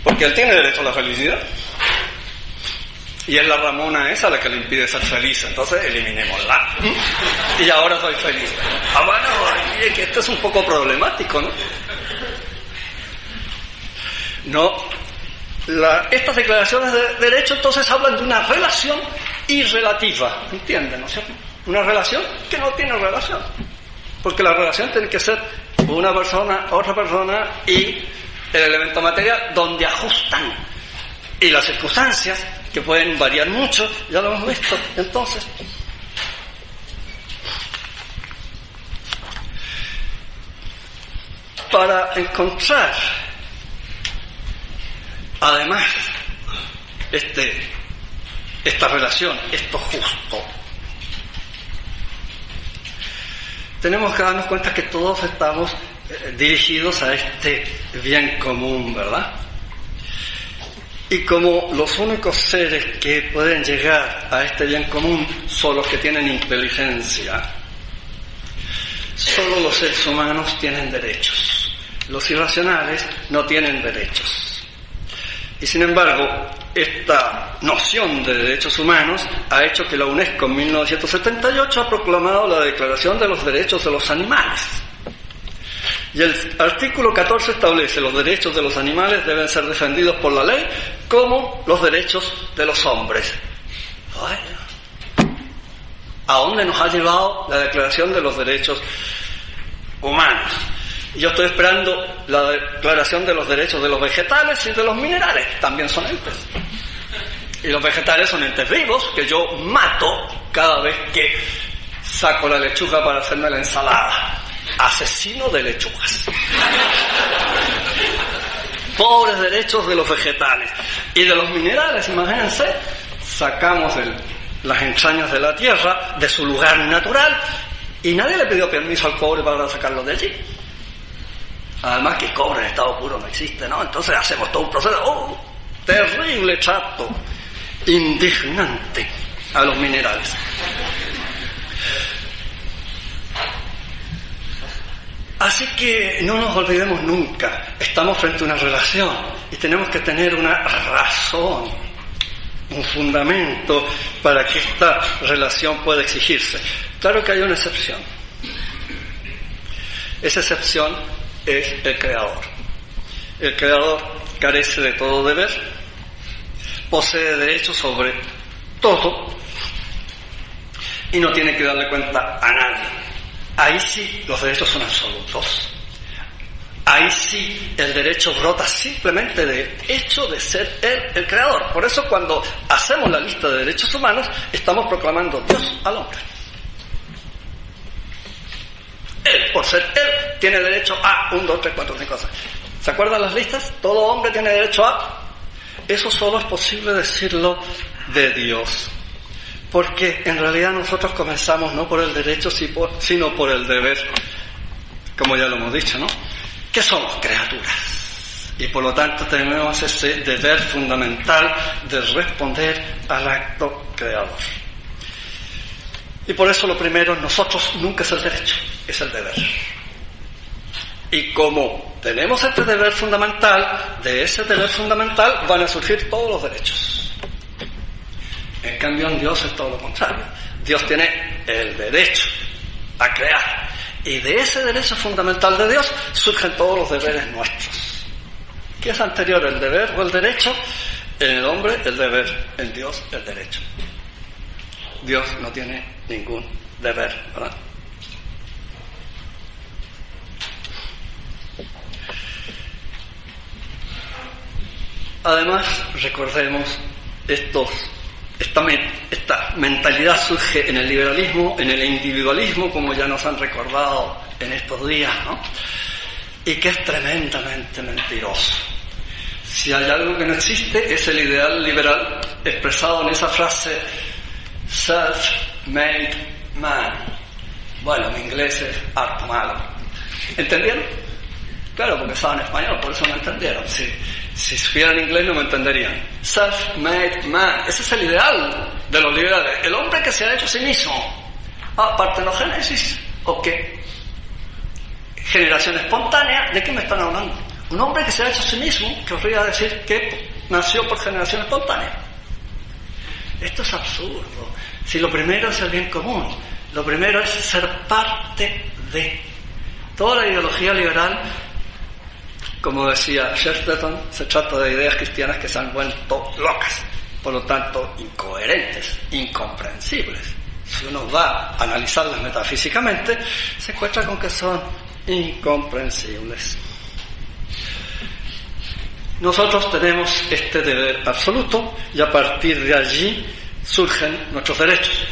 Porque él tiene derecho a la felicidad. Y es la Ramona esa la que le impide ser feliz, entonces eliminémosla. Y ahora soy feliz. Bueno, es que esto es un poco problemático, ¿no? Estas declaraciones de derecho entonces hablan de una relación irrelativa, ¿entienden? ¿No es cierto? Una relación que no tiene relación, porque la relación tiene que ser una persona, otra persona y el elemento material donde ajustan, y las circunstancias que pueden variar mucho, ya lo hemos visto. Entonces, para encontrar además esta relación, esto justo, tenemos que darnos cuenta que todos estamos dirigidos a este bien común, ¿verdad? Y como los únicos seres que pueden llegar a este bien común son los que tienen inteligencia, solo los seres humanos tienen derechos. Los irracionales no tienen derechos. Y sin embargo, esta noción de derechos humanos ha hecho que la UNESCO en 1978 ha proclamado la Declaración de los Derechos de los Animales. Y el artículo 14 establece: los derechos de los animales deben ser defendidos por la ley como los derechos de los hombres. ¿A dónde nos ha llevado la Declaración de los Derechos Humanos? Y yo estoy esperando la Declaración de los Derechos de los Vegetales y de los Minerales. También son entes. Y los vegetales son entes vivos que yo mato cada vez que saco la lechuga para hacerme la ensalada. Asesino de lechugas. Pobres derechos de los vegetales. Y de los minerales, imagínense, sacamos las entrañas de la tierra de su lugar natural y nadie le pidió permiso al cobre para sacarlo de allí. Además que cobre en estado puro no existe, ¿no? Entonces hacemos todo un proceso terrible, chato, indignante a los minerales. Así que no nos olvidemos nunca, estamos frente a una relación y tenemos que tener una razón, un fundamento para que esta relación pueda exigirse. Claro que hay una excepción. Esa excepción es el Creador. El Creador carece de todo deber, posee derechos sobre todo y no tiene que darle cuenta a nadie. Ahí sí los derechos son absolutos. Ahí sí el derecho brota simplemente del hecho de ser Él el Creador. Por eso cuando hacemos la lista de derechos humanos estamos proclamando Dios al hombre. Él, por ser Él, tiene derecho a 1, 2, 3, 4, 5 cosas. ¿Se acuerdan las listas? Todo hombre tiene derecho a... Eso solo es posible decirlo de Dios. Porque en realidad nosotros comenzamos no por el derecho, sino por el deber, como ya lo hemos dicho, ¿no? Que somos criaturas. Y por lo tanto tenemos ese deber fundamental de responder al acto creador. Y por eso lo primero en nosotros nunca es el derecho, es el deber. Y como tenemos este deber fundamental, de ese deber fundamental van a surgir todos los derechos. En cambio en Dios es todo lo contrario. Dios tiene el derecho a crear. Y de ese derecho fundamental de Dios surgen todos los deberes nuestros. ¿Qué es anterior, el deber o el derecho? En el hombre el deber, en Dios el derecho. Dios no tiene ningún deber, ¿verdad? Además, recordemos, esta mentalidad surge en el liberalismo, en el individualismo, como ya nos han recordado en estos días, ¿no? Y que es tremendamente mentiroso. Si hay algo que no existe, es el ideal liberal expresado en esa frase self-made man. Bueno, en inglés es harto malo. ¿Entendieron? Claro, porque estaban en español, por eso no entendieron. Si supieran inglés no me entenderían. Self-made man. Ese es el ideal de los liberales. El hombre que se ha hecho a sí mismo. ¿Partenogénesis o qué? Generación espontánea. ¿De qué me están hablando? Un hombre que se ha hecho a sí mismo, querría decir que nació por generación espontánea. Esto es absurdo. Si lo primero es el bien común, lo primero es ser parte de. Toda la ideología liberal, como decía Chesterton, se trata de ideas cristianas que se han vuelto locas, por lo tanto incoherentes, incomprensibles. Si uno va a analizarlas metafísicamente, se encuentra con que son incomprensibles. Nosotros tenemos este deber absoluto y a partir de allí surgen nuestros derechos.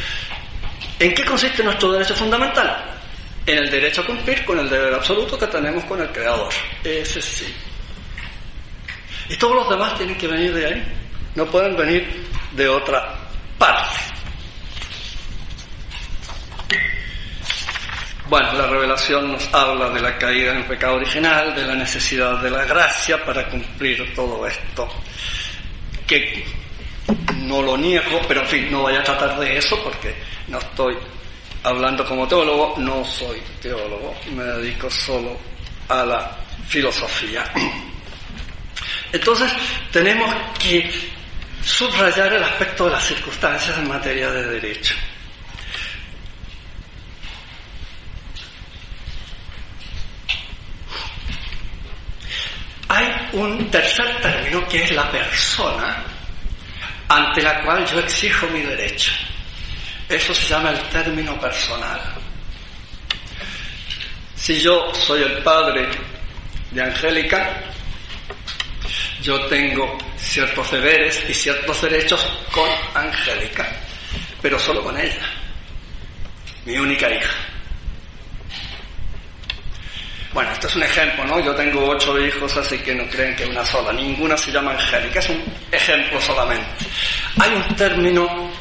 ¿En qué consiste nuestro derecho fundamental? En el derecho a cumplir con el deber absoluto que tenemos con el Creador. Ese sí. Y todos los demás tienen que venir de ahí. No pueden venir de otra parte. Bueno, la revelación nos habla de la caída en el pecado original, de la necesidad de la gracia para cumplir todo esto. Que no lo niego, pero en fin, no voy a tratar de eso porque no estoy hablando como teólogo, no soy teólogo, me dedico solo a la filosofía. Entonces, tenemos que subrayar el aspecto de las circunstancias en materia de derecho. Hay un tercer término que es la persona ante la cual yo exijo mi derecho. Eso se llama el término personal. Si yo soy el padre de Angélica, yo tengo ciertos deberes y ciertos derechos con Angélica, pero solo con ella, mi única hija. Bueno, esto es un ejemplo, ¿no? Yo tengo 8 hijos, así que no creen que una sola. Ninguna se llama Angélica, es un ejemplo solamente. Hay un término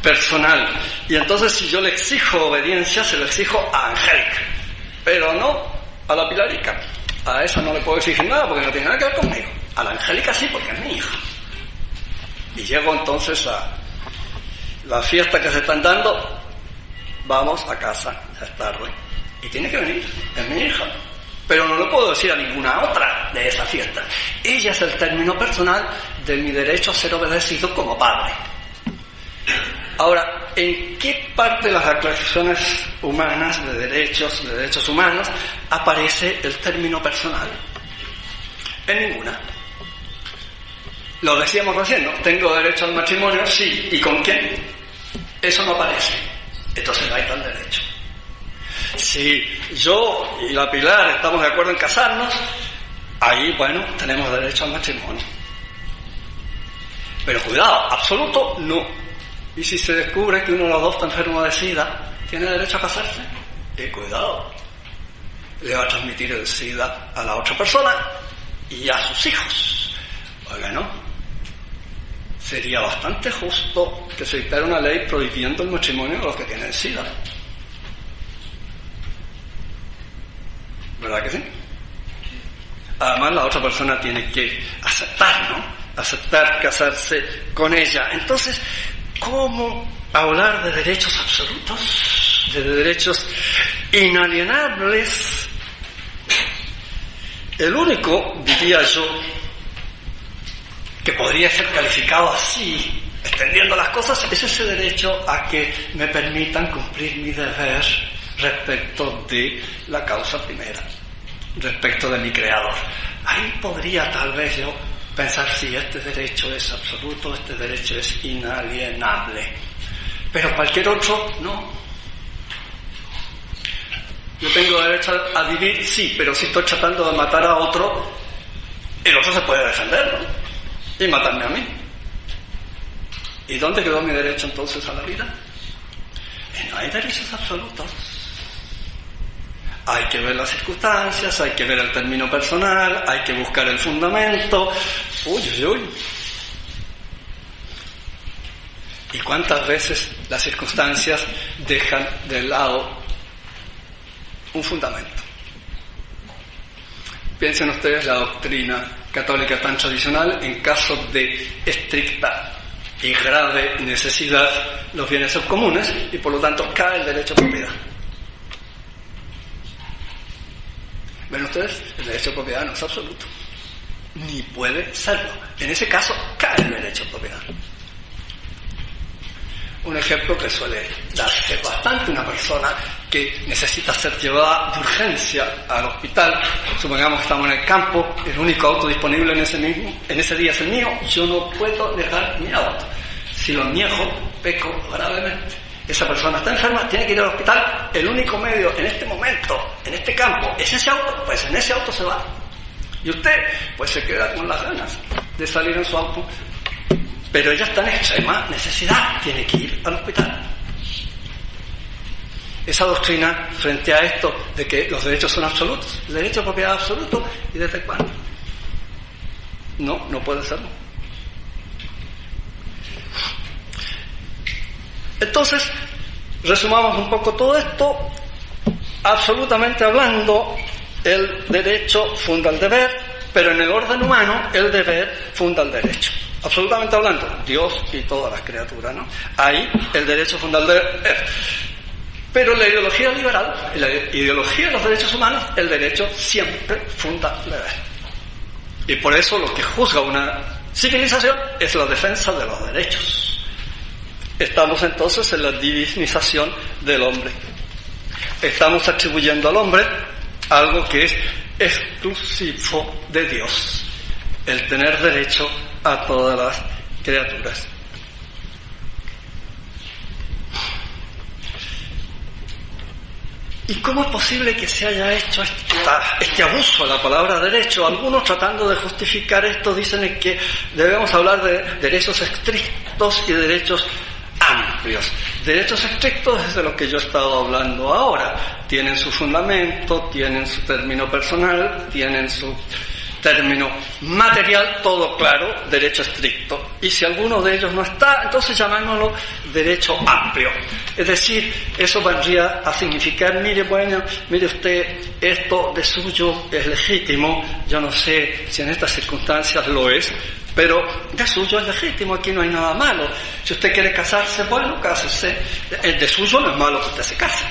personal, y entonces si yo le exijo obediencia, se lo exijo a Angélica, pero no a la Pilarica. A esa no le puedo exigir nada porque no tiene nada que ver conmigo. A la Angélica sí, porque es mi hija. Y llego entonces a la fiesta que se están dando, vamos a casa, ya es tarde. Y tiene que venir, es mi hija. Pero no le puedo decir a ninguna otra de esa fiesta. Ella es el término personal de mi derecho a ser obedecido como padre. Ahora, ¿en qué parte de las aclaraciones humanas de derechos humanos, aparece el término personal? En ninguna. Lo decíamos recién, ¿no? ¿Tengo derecho al matrimonio? Sí. ¿Y con quién? Eso no aparece. Entonces no hay tal derecho. Si yo y la Pilar estamos de acuerdo en casarnos, ahí, bueno, tenemos derecho al matrimonio. Pero cuidado, absoluto no. Y si se descubre que uno de los dos está enfermo de SIDA, ¿tiene derecho a casarse? Y cuidado, le va a transmitir el SIDA a la otra persona y a sus hijos. Oiga, ¿no? Sería bastante justo que se dictara una ley prohibiendo el matrimonio a los que tienen SIDA. ¿Verdad que sí? Además, la otra persona tiene que aceptar, ¿no? Aceptar casarse con ella. Entonces, ¿cómo hablar de derechos absolutos, de derechos inalienables? El único, diría yo, que podría ser calificado así, extendiendo las cosas, es ese derecho a que me permitan cumplir mi deber respecto de la causa primera, respecto de mi creador. Ahí podría tal vez yo pensar si este derecho es absoluto, este derecho es inalienable. Pero cualquier otro, no. Yo tengo derecho a vivir, sí, pero si estoy tratando de matar a otro, el otro se puede defender, ¿no? Y matarme a mí. ¿Y dónde quedó mi derecho entonces a la vida? No hay derechos absolutos. Hay que ver las circunstancias, hay que ver el término personal, hay que buscar el fundamento. Uy. ¿Y cuántas veces las circunstancias dejan de lado un fundamento? Piensen ustedes la doctrina católica tan tradicional: en caso de estricta y grave necesidad, los bienes son comunes y por lo tanto cae el derecho a propiedad. ¿Ven ustedes? El derecho a propiedad no es absoluto, ni puede serlo. En ese caso cae el derecho a propiedad. Un ejemplo que suele darse bastante: una persona que necesita ser llevada de urgencia al hospital. Supongamos que estamos en el campo, el único auto disponible en ese día es el mío, yo no puedo dejar mi auto. Si lo niego, peco gravemente. Esa persona está enferma, tiene que ir al hospital, el único medio en este momento, en este campo, es ese auto, pues en ese auto se va. Y usted, pues se queda con las ganas de salir en su auto, pero ella está en extrema necesidad, tiene que ir al hospital. Esa doctrina frente a esto de que los derechos son absolutos, el derecho a propiedad absoluto, ¿y desde cuándo? No puede serlo. Entonces, resumamos un poco todo esto. Absolutamente hablando, el derecho funda el deber, pero en el orden humano el deber funda el derecho. Absolutamente hablando, Dios y todas las criaturas, ¿no? Ahí el derecho funda el deber. Pero en la ideología liberal, en la ideología de los derechos humanos, el derecho siempre funda el deber. Y por eso lo que juzga una civilización es la defensa de los derechos. Estamos entonces en la divinización del hombre. Estamos atribuyendo al hombre algo que es exclusivo de Dios, el tener derecho a todas las criaturas. ¿Y cómo es posible que se haya hecho este abuso a la palabra derecho? Algunos, tratando de justificar esto, dicen que debemos hablar de derechos estrictos y derechos amplios. Derechos estrictos es de lo que yo he estado hablando ahora. Tienen su fundamento, tienen su término personal, tienen su término material, todo claro, derecho estricto. Y si alguno de ellos no está, entonces llamémoslo derecho amplio. Es decir, eso vendría a significar: mire usted, esto de suyo es legítimo, yo no sé si en estas circunstancias lo es, pero de suyo es legítimo, aquí no hay nada malo. Si usted quiere casarse, bueno, cásese. De suyo no es malo que usted se case.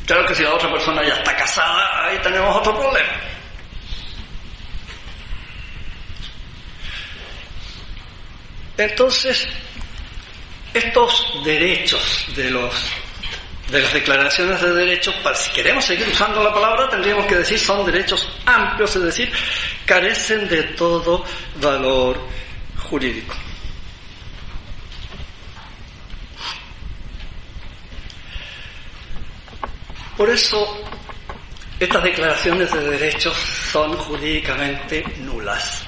Claro que si la otra persona ya está casada, ahí tenemos otro problema. Entonces, estos derechos de las declaraciones de derechos, si queremos seguir usando la palabra, tendríamos que decir son derechos amplios, es decir, carecen de todo valor jurídico. Por eso, estas declaraciones de derechos son jurídicamente nulas.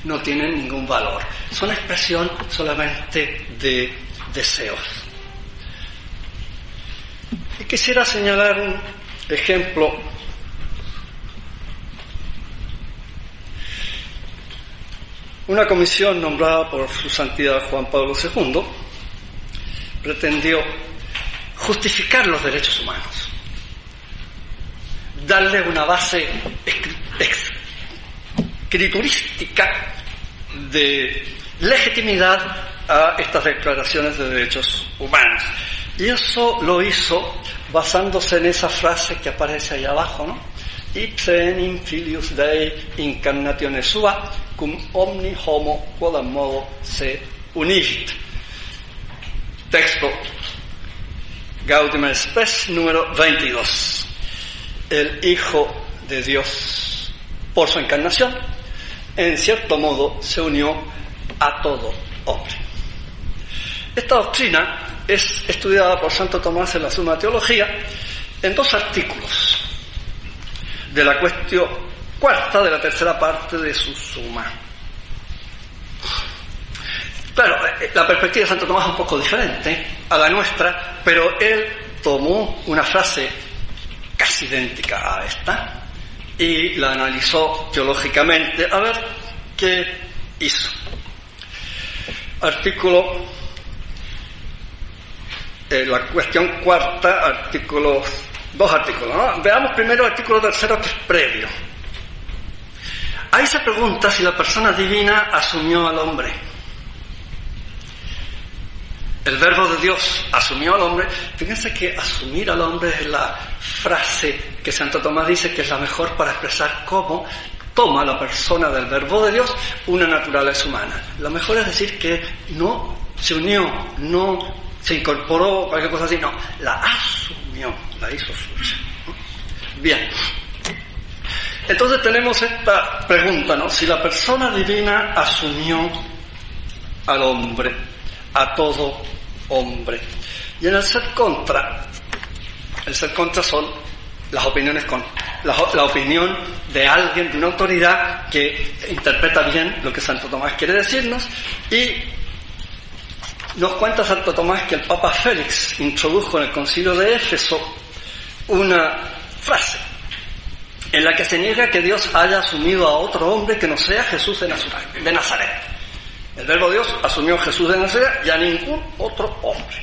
No tienen ningún valor. Son expresión solamente de deseos. Y quisiera señalar un ejemplo. Una comisión nombrada por su santidad Juan Pablo II pretendió justificar los derechos humanos, darle una base escriturística de legitimidad a estas declaraciones de derechos humanos. Y eso lo hizo basándose en esa frase que aparece ahí abajo, ¿no? Ipse enim filius Dei incarnatione sua, cum omni homo quodam modo se unigit. Texto Gaudium Spes número 22. El Hijo de Dios, por su encarnación, en cierto modo se unió a todo hombre. Esta doctrina es estudiada por Santo Tomás en la Suma Teología en 2 artículos de la cuestión cuarta de la tercera parte de su Suma. Claro, la perspectiva de Santo Tomás es un poco diferente a la nuestra, pero él tomó una frase casi idéntica a esta y la analizó teológicamente a ver qué hizo. Artículo, la cuestión cuarta, dos artículos, ¿no? Veamos primero el artículo tercero, que es previo. Ahí se pregunta si la persona divina asumió al hombre. El verbo de Dios asumió al hombre. Fíjense que asumir al hombre es la frase que Santo Tomás dice que es la mejor para expresar cómo toma la persona del verbo de Dios una naturaleza humana. Lo mejor es decir que no se unió, no se incorporó, cualquier cosa así, no, la asumió, la hizo suya. Bien. Entonces tenemos esta pregunta, ¿no? Si la persona divina asumió al hombre, a todo hombre. Y en el ser contra son las opiniones la opinión de alguien, de una autoridad que interpreta bien lo que Santo Tomás quiere decirnos, y nos cuenta Santo Tomás que el Papa Félix introdujo en el Concilio de Éfeso una frase en la que se niega que Dios haya asumido a otro hombre que no sea Jesús de Nazaret. El verbo Dios asumió a Jesús de Nazaret y a ningún otro hombre.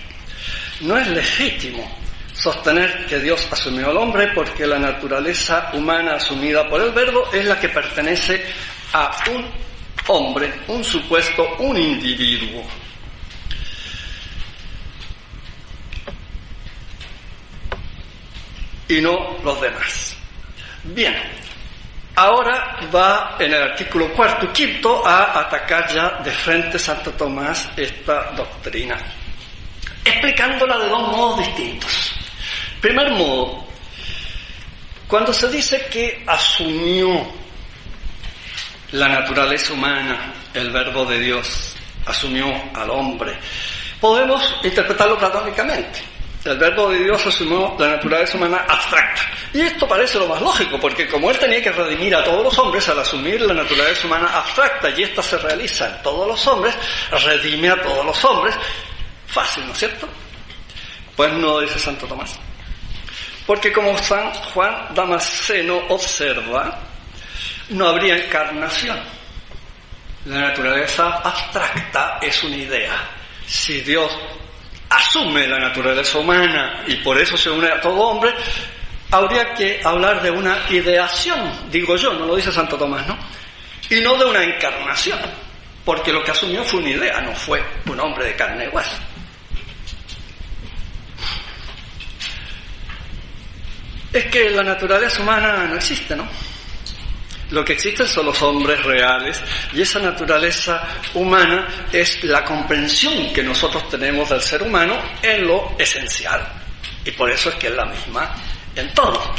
No es legítimo sostener que Dios asumió al hombre porque la naturaleza humana asumida por el verbo es la que pertenece a un hombre, un supuesto, un individuo. Y no los demás. Bien. Ahora va en el artículo cuarto y quinto a atacar ya de frente Santo Tomás esta doctrina, explicándola de 2 modos distintos. Primer modo, cuando se dice que asumió la naturaleza humana, el verbo de Dios, asumió al hombre, podemos interpretarlo platónicamente. El verbo de Dios asumió la naturaleza humana abstracta. Y esto parece lo más lógico, porque como él tenía que redimir a todos los hombres, al asumir la naturaleza humana abstracta, y esta se realiza en todos los hombres, redime a todos los hombres. Fácil, ¿no es cierto? Pues no, dice Santo Tomás. Porque como San Juan Damasceno observa, no habría encarnación. La naturaleza abstracta es una idea. Si Dios asume la naturaleza humana y por eso se une a todo hombre, habría que hablar de una ideación, digo yo, no lo dice Santo Tomás, ¿no? Y no de una encarnación, porque lo que asumió fue una idea, no fue un hombre de carne y hueso. Es que la naturaleza humana no existe, ¿no? Lo que existen son los hombres reales, y esa naturaleza humana es la comprensión que nosotros tenemos del ser humano en lo esencial. Y por eso es que es la misma en todos.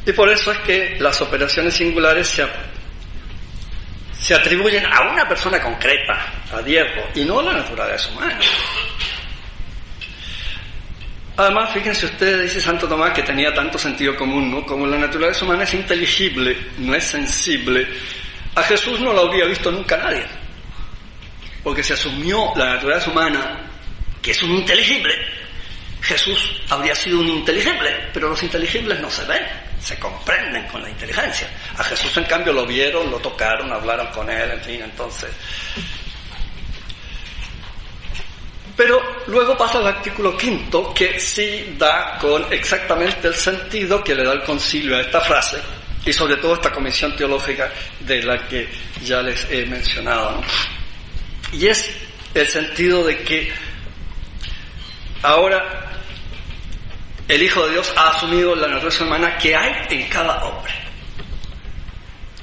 Y por eso es que las operaciones singulares se atribuyen a una persona concreta, a Diego, y no a la naturaleza humana. Además, fíjense ustedes, dice Santo Tomás, que tenía tanto sentido común, ¿no? Como la naturaleza humana es inteligible, no es sensible, a Jesús no lo habría visto nunca nadie. Porque se asumió la naturaleza humana, que es un inteligible, Jesús habría sido un inteligible, pero los inteligibles no se ven, se comprenden con la inteligencia. A Jesús, en cambio, lo vieron, lo tocaron, hablaron con él, en fin, entonces. Pero luego pasa al artículo quinto, que sí da con exactamente el sentido que le da el concilio a esta frase, y sobre todo esta comisión teológica de la que ya les he mencionado, ¿no? Y es el sentido de que ahora el Hijo de Dios ha asumido la naturaleza humana que hay en cada hombre.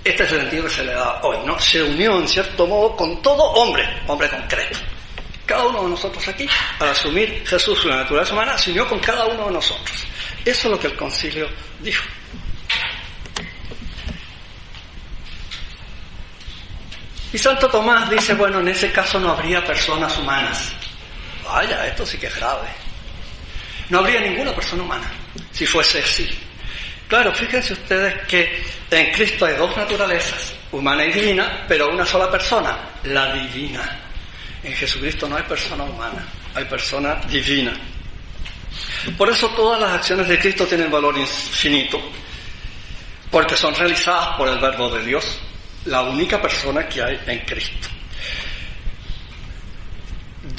Este es el sentido que se le da hoy, ¿no? Se unió en cierto modo con todo hombre concreto. Cada uno de nosotros aquí, al asumir Jesús la naturaleza humana, se unió con cada uno de nosotros. Eso es lo que el concilio dijo. Y Santo Tomás dice, bueno, en ese caso no habría personas humanas. Vaya, esto sí que es grave. No habría ninguna persona humana si fuese así. Claro, fíjense ustedes que en Cristo hay dos naturalezas, humana y divina, pero una sola persona, la divina. En Jesucristo no hay persona humana, hay persona divina. Por eso todas las acciones de Cristo tienen valor infinito, porque son realizadas por el Verbo de Dios, la única persona que hay en Cristo.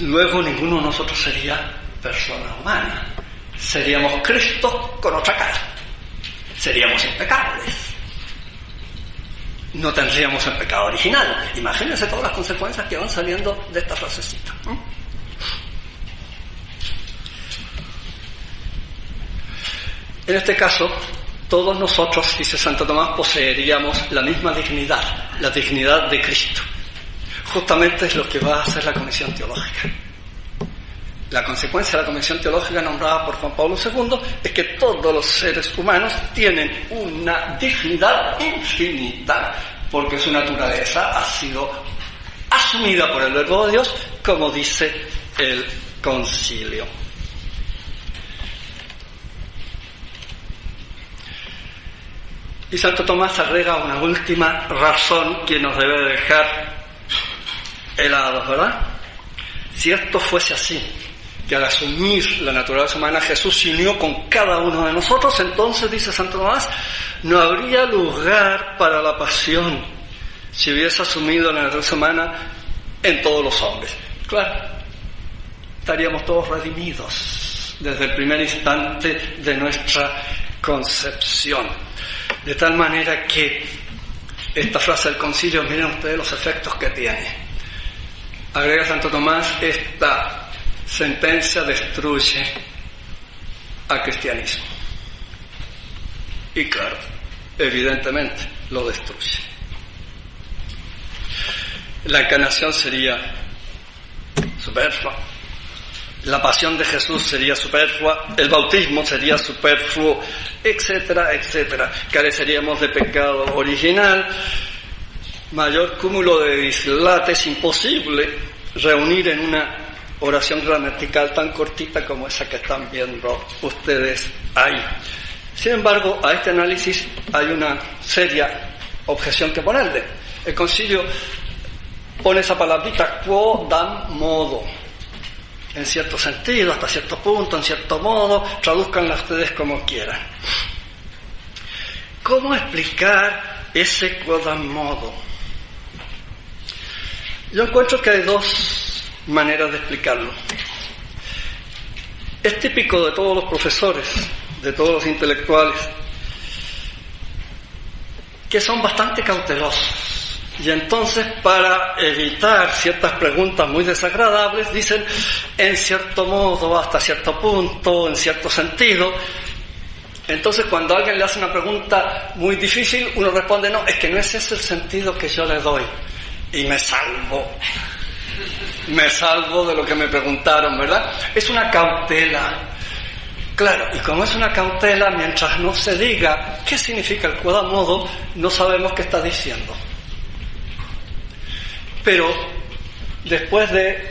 Luego ninguno de nosotros sería persona humana. Seríamos Cristo con otra cara. Seríamos impecables. No tendríamos el pecado original. Imagínense todas las consecuencias que van saliendo de esta frasecita. En este caso, todos nosotros, dice Santo Tomás, poseeríamos la misma dignidad, la dignidad de Cristo. Justamente es lo que va a hacer la Comisión Teológica. La consecuencia de la Comisión Teológica nombrada por Juan Pablo II es que todos los seres humanos tienen una dignidad infinita, porque su naturaleza ha sido asumida por el Verbo de Dios, como dice el Concilio. Y Santo Tomás agrega una última razón que nos debe dejar helados, ¿verdad? Si esto fuese así, que al asumir la naturaleza humana Jesús se unió con cada uno de nosotros, entonces, dice Santo Tomás, no habría lugar para la pasión si hubiese asumido la naturaleza humana en todos los hombres. Claro, estaríamos todos redimidos desde el primer instante de nuestra concepción. De tal manera que esta frase del Concilio, miren ustedes los efectos que tiene. Agrega Santo Tomás, esta sentencia destruye al cristianismo. Y claro, evidentemente lo destruye. La encarnación sería superflua, la pasión de Jesús sería superflua, el bautismo sería superfluo, etcétera, etcétera. Careceríamos de pecado original, mayor cúmulo de dislates, imposible reunir en una oración gramatical tan cortita como esa que están viendo ustedes ahí. Sin embargo, a este análisis hay una seria objeción que ponerle. El Concilio pone esa palabrita quodam modo, en cierto sentido, hasta cierto punto, en cierto modo, tradúzcanla ustedes como quieran. ¿Cómo explicar ese quodam modo? Yo encuentro que hay dos maneras de explicarlo. Es típico de todos los profesores, de todos los intelectuales, que son bastante cautelosos. Y entonces, para evitar ciertas preguntas muy desagradables, dicen en cierto modo, hasta cierto punto, en cierto sentido. Entonces, cuando alguien le hace una pregunta muy difícil, uno responde, no, es que no es ese el sentido que yo le doy. Y me salvo de lo que me preguntaron, ¿verdad? Es una cautela. Claro, y como es una cautela, mientras no se diga qué significa el quodam modo, no sabemos qué está diciendo. Pero después de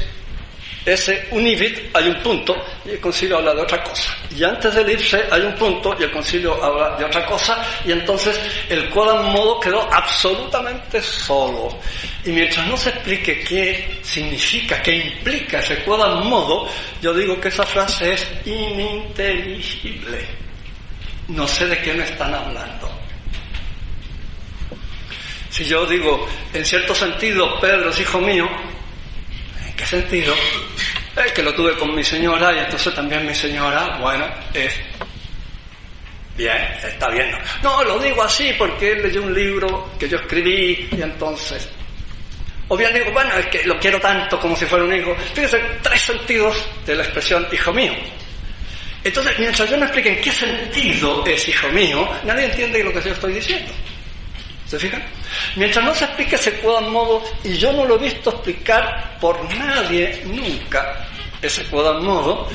ese univit hay un punto y el Concilio habla de otra cosa. Y antes del irse hay un punto y el Concilio habla de otra cosa, y entonces el quodam modo quedó absolutamente solo. Y mientras no se explique qué significa, qué implica ese quodam modo, yo digo que esa frase es ininteligible. No sé de qué me están hablando. Si yo digo, en cierto sentido, Pedro es hijo mío, ¿en qué sentido? Es que lo tuve con mi señora y entonces también mi señora, bueno, es bien, está bien. No, lo digo así porque él leyó un libro que yo escribí y entonces... O bien digo, bueno, es que lo quiero tanto como si fuera un hijo. Fíjense, 3 sentidos de la expresión hijo mío. Entonces, mientras yo no explique en qué sentido es hijo mío, nadie entiende lo que yo estoy diciendo. ¿Se fijan? Mientras no se explique ese quod ad modo, y yo no lo he visto explicar por nadie nunca, ese quod ad modo,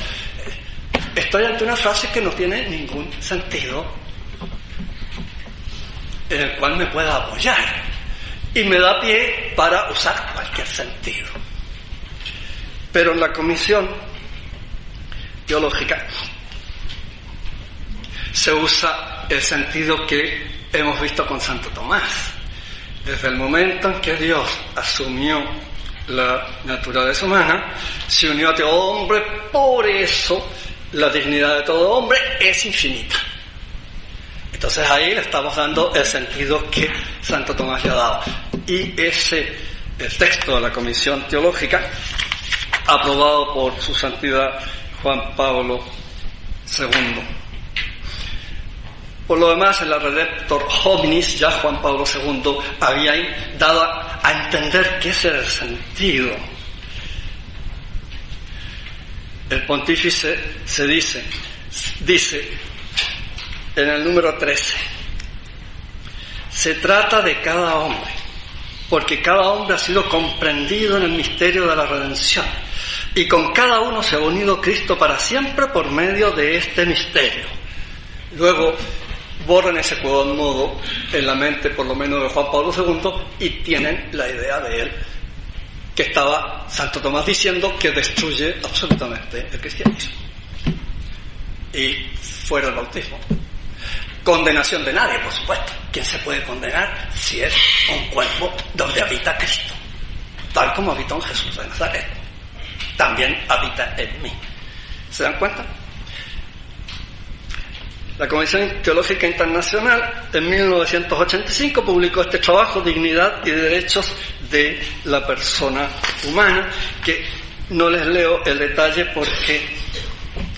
estoy ante una frase que no tiene ningún sentido en el cual me pueda apoyar y me da pie para usar cualquier sentido. Pero en la Comisión Teológica se usa el sentido que hemos visto con Santo Tomás. Desde el momento en que Dios asumió la naturaleza humana, se unió a todo hombre, por eso la dignidad de todo hombre es infinita. Entonces ahí le estamos dando el sentido que Santo Tomás le ha dado. Y el texto de la Comisión Teológica, aprobado por su santidad Juan Pablo II. Por lo demás, en la Redemptor Hominis, ya Juan Pablo II había dado a entender qué es el sentido. El pontífice dice en el número 13, se trata de cada hombre, porque cada hombre ha sido comprendido en el misterio de la redención, y con cada uno se ha unido Cristo para siempre por medio de este misterio. Luego borran ese quod ad modo en la mente, por lo menos de Juan Pablo II, y tienen la idea de él, que estaba Santo Tomás diciendo que destruye absolutamente el cristianismo. Y fuera el bautismo. Condenación de nadie, por supuesto. ¿Quién se puede condenar si es un cuerpo donde habita Cristo? Tal como habitó en Jesús de Nazaret. También habita en mí. ¿Se dan cuenta? La Comisión Teológica Internacional en 1985 publicó este trabajo, Dignidad y Derechos de la Persona Humana, que no les leo el detalle porque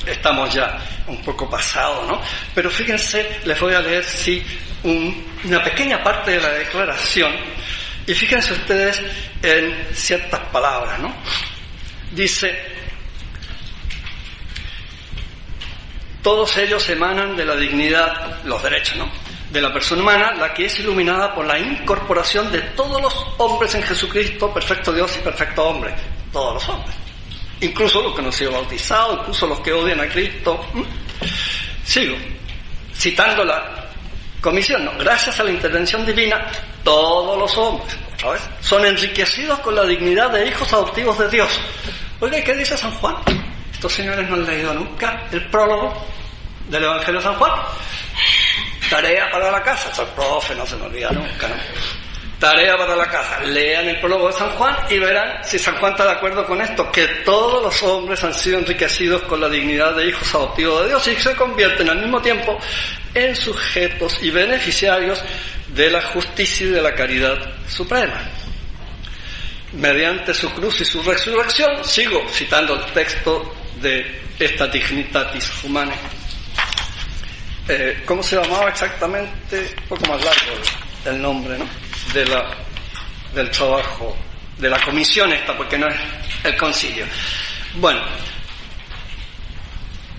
estamos ya un poco pasados, ¿no? Pero fíjense, les voy a leer una pequeña parte de la declaración, y fíjense ustedes en ciertas palabras, ¿no? Dice: todos ellos emanan de la dignidad, los derechos, ¿no?, de la persona humana, la que es iluminada por la incorporación de todos los hombres en Jesucristo, perfecto Dios y perfecto hombre. Todos los hombres. Incluso los que no han sido bautizados, incluso los que odian a Cristo. Sigo, citando la comisión, ¿no? Gracias a la intervención divina, todos los hombres, otra vez, son enriquecidos con la dignidad de hijos adoptivos de Dios. Oye, ¿qué dice San Juan? Estos señores no han leído nunca el prólogo del Evangelio de San Juan. Tarea para la casa. Soy profe, no se me olvida nunca, ¿no? Tarea para la casa. Lean el prólogo de San Juan y verán si San Juan está de acuerdo con esto, que todos los hombres han sido enriquecidos con la dignidad de hijos adoptivos de Dios y se convierten al mismo tiempo en sujetos y beneficiarios de la justicia y de la caridad suprema. Mediante su cruz y su resurrección, sigo citando el texto de esta Dignitatis Humanae. ¿Cómo se llamaba exactamente? Un poco más largo el nombre, ¿no?, del trabajo, de la comisión esta, porque no es el concilio. Bueno,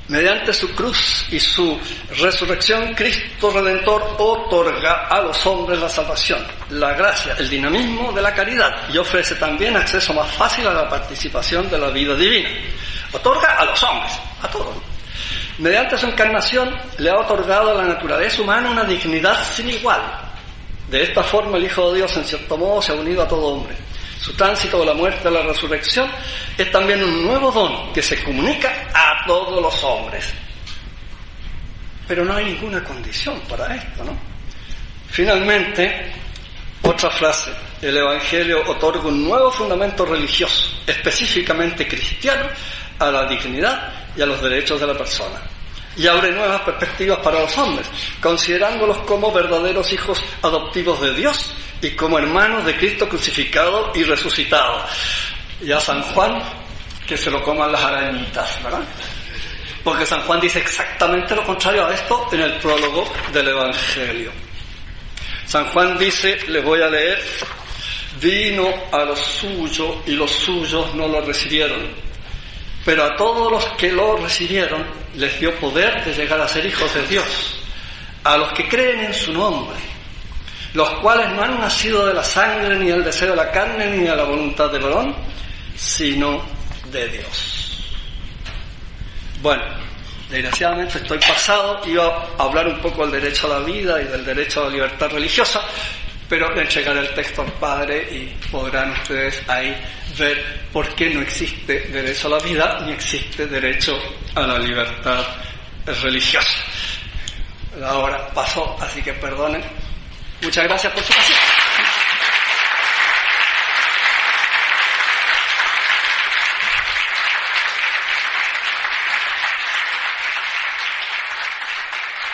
mediante su cruz y su resurrección, Cristo Redentor otorga a los hombres la salvación, la gracia, el dinamismo de la caridad, y ofrece también acceso más fácil a la participación de la vida divina. Otorga a los hombres, a todos. Mediante su encarnación le ha otorgado a la naturaleza humana una dignidad sin igual. De esta forma el Hijo de Dios en cierto modo se ha unido a todo hombre. Su tránsito de la muerte a la resurrección es también un nuevo don que se comunica a todos los hombres. Pero no hay ninguna condición para esto, ¿no? Finalmente, otra frase: el Evangelio otorga un nuevo fundamento religioso, específicamente cristiano, a la dignidad y a los derechos de la persona, y abre nuevas perspectivas para los hombres, considerándolos como verdaderos hijos adoptivos de Dios y como hermanos de Cristo crucificado y resucitado. Y a San Juan, que se lo coman las arañitas, ¿verdad? Porque San Juan dice exactamente lo contrario a esto en el prólogo del Evangelio. San Juan dice, les voy a leer Vino a lo suyo y los suyos no lo recibieron. Pero a todos los que lo recibieron les dio poder de llegar a ser hijos de Dios, a los que creen en su nombre, los cuales no han nacido de la sangre, ni del deseo de la carne, ni de la voluntad del varón, sino de Dios. Bueno, desgraciadamente estoy pasado, iba a hablar un poco del derecho a la vida y del derecho a la libertad religiosa, pero le entregaré el texto al Padre y podrán ustedes ahí ver por qué no existe derecho a la vida ni existe derecho a la libertad religiosa. La hora pasó, así que perdonen. Muchas gracias por su paciencia.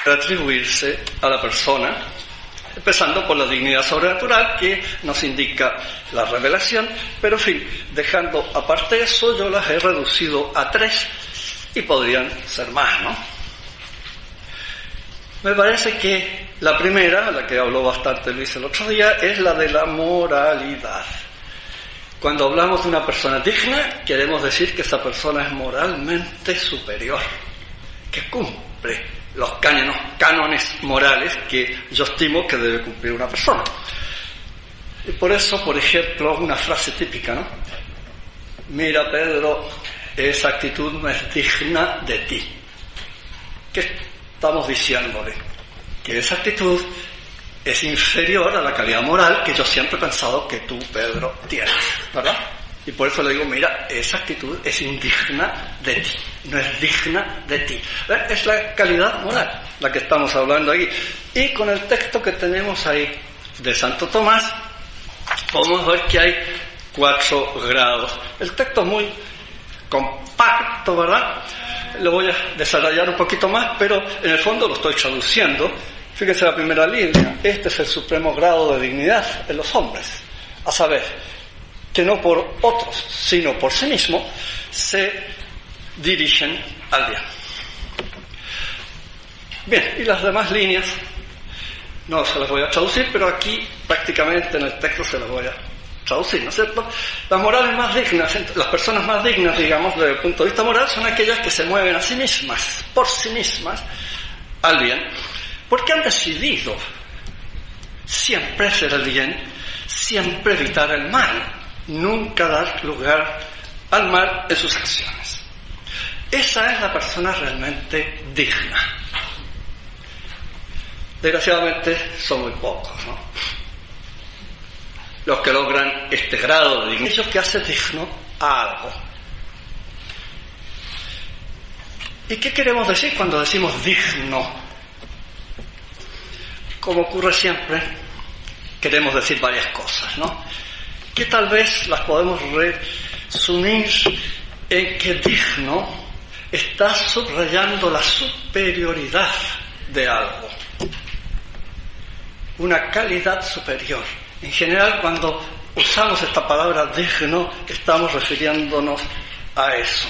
Atribuirse a la persona, empezando por la dignidad sobrenatural que nos indica la revelación, pero en fin, dejando aparte eso, yo las he reducido a 3 y podrían ser más, ¿no? Me parece que la primera, la que habló bastante Luis el otro día, es la de la moralidad. Cuando hablamos de una persona digna, queremos decir que esa persona es moralmente superior, que cumple los cánones morales que yo estimo que debe cumplir una persona. Y por eso, por ejemplo, una frase típica, ¿no? Mira, Pedro, esa actitud no es digna de ti. ¿Qué estamos diciéndole? Que esa actitud es inferior a la calidad moral que yo siempre he pensado que tú, Pedro, tienes, ¿verdad? Y por eso le digo, mira, esa actitud es indigna de ti, no es digna de ti. Es la calidad moral la que estamos hablando ahí. Y con el texto que tenemos ahí de Santo Tomás, podemos ver que hay 4 grados. El texto es muy compacto, ¿verdad? Lo voy a desarrollar un poquito más, pero en el fondo lo estoy traduciendo. Fíjense la primera línea. Este es el supremo grado de dignidad en los hombres, a saber, que no por otros, sino por sí mismos, se dirigen al bien. Bien, y las demás líneas no se las voy a traducir, pero aquí prácticamente en el texto se las voy a traducir, ¿no es cierto? Las morales más dignas, las personas más dignas, digamos, desde el punto de vista moral, son aquellas que se mueven a sí mismas, por sí mismas, al bien, porque han decidido siempre hacer el bien, siempre evitar el mal, nunca dar lugar al mal en sus acciones. Esa es la persona realmente digna. Desgraciadamente son muy pocos, ¿no? Los que logran este grado de dignidad, aquello que hace digno a algo. ¿Y qué queremos decir cuando decimos digno? Como ocurre siempre, queremos decir varias cosas, ¿no? Que tal vez las podemos resumir en que digno está subrayando la superioridad de algo, una calidad superior. En general, cuando usamos esta palabra digno, estamos refiriéndonos a eso.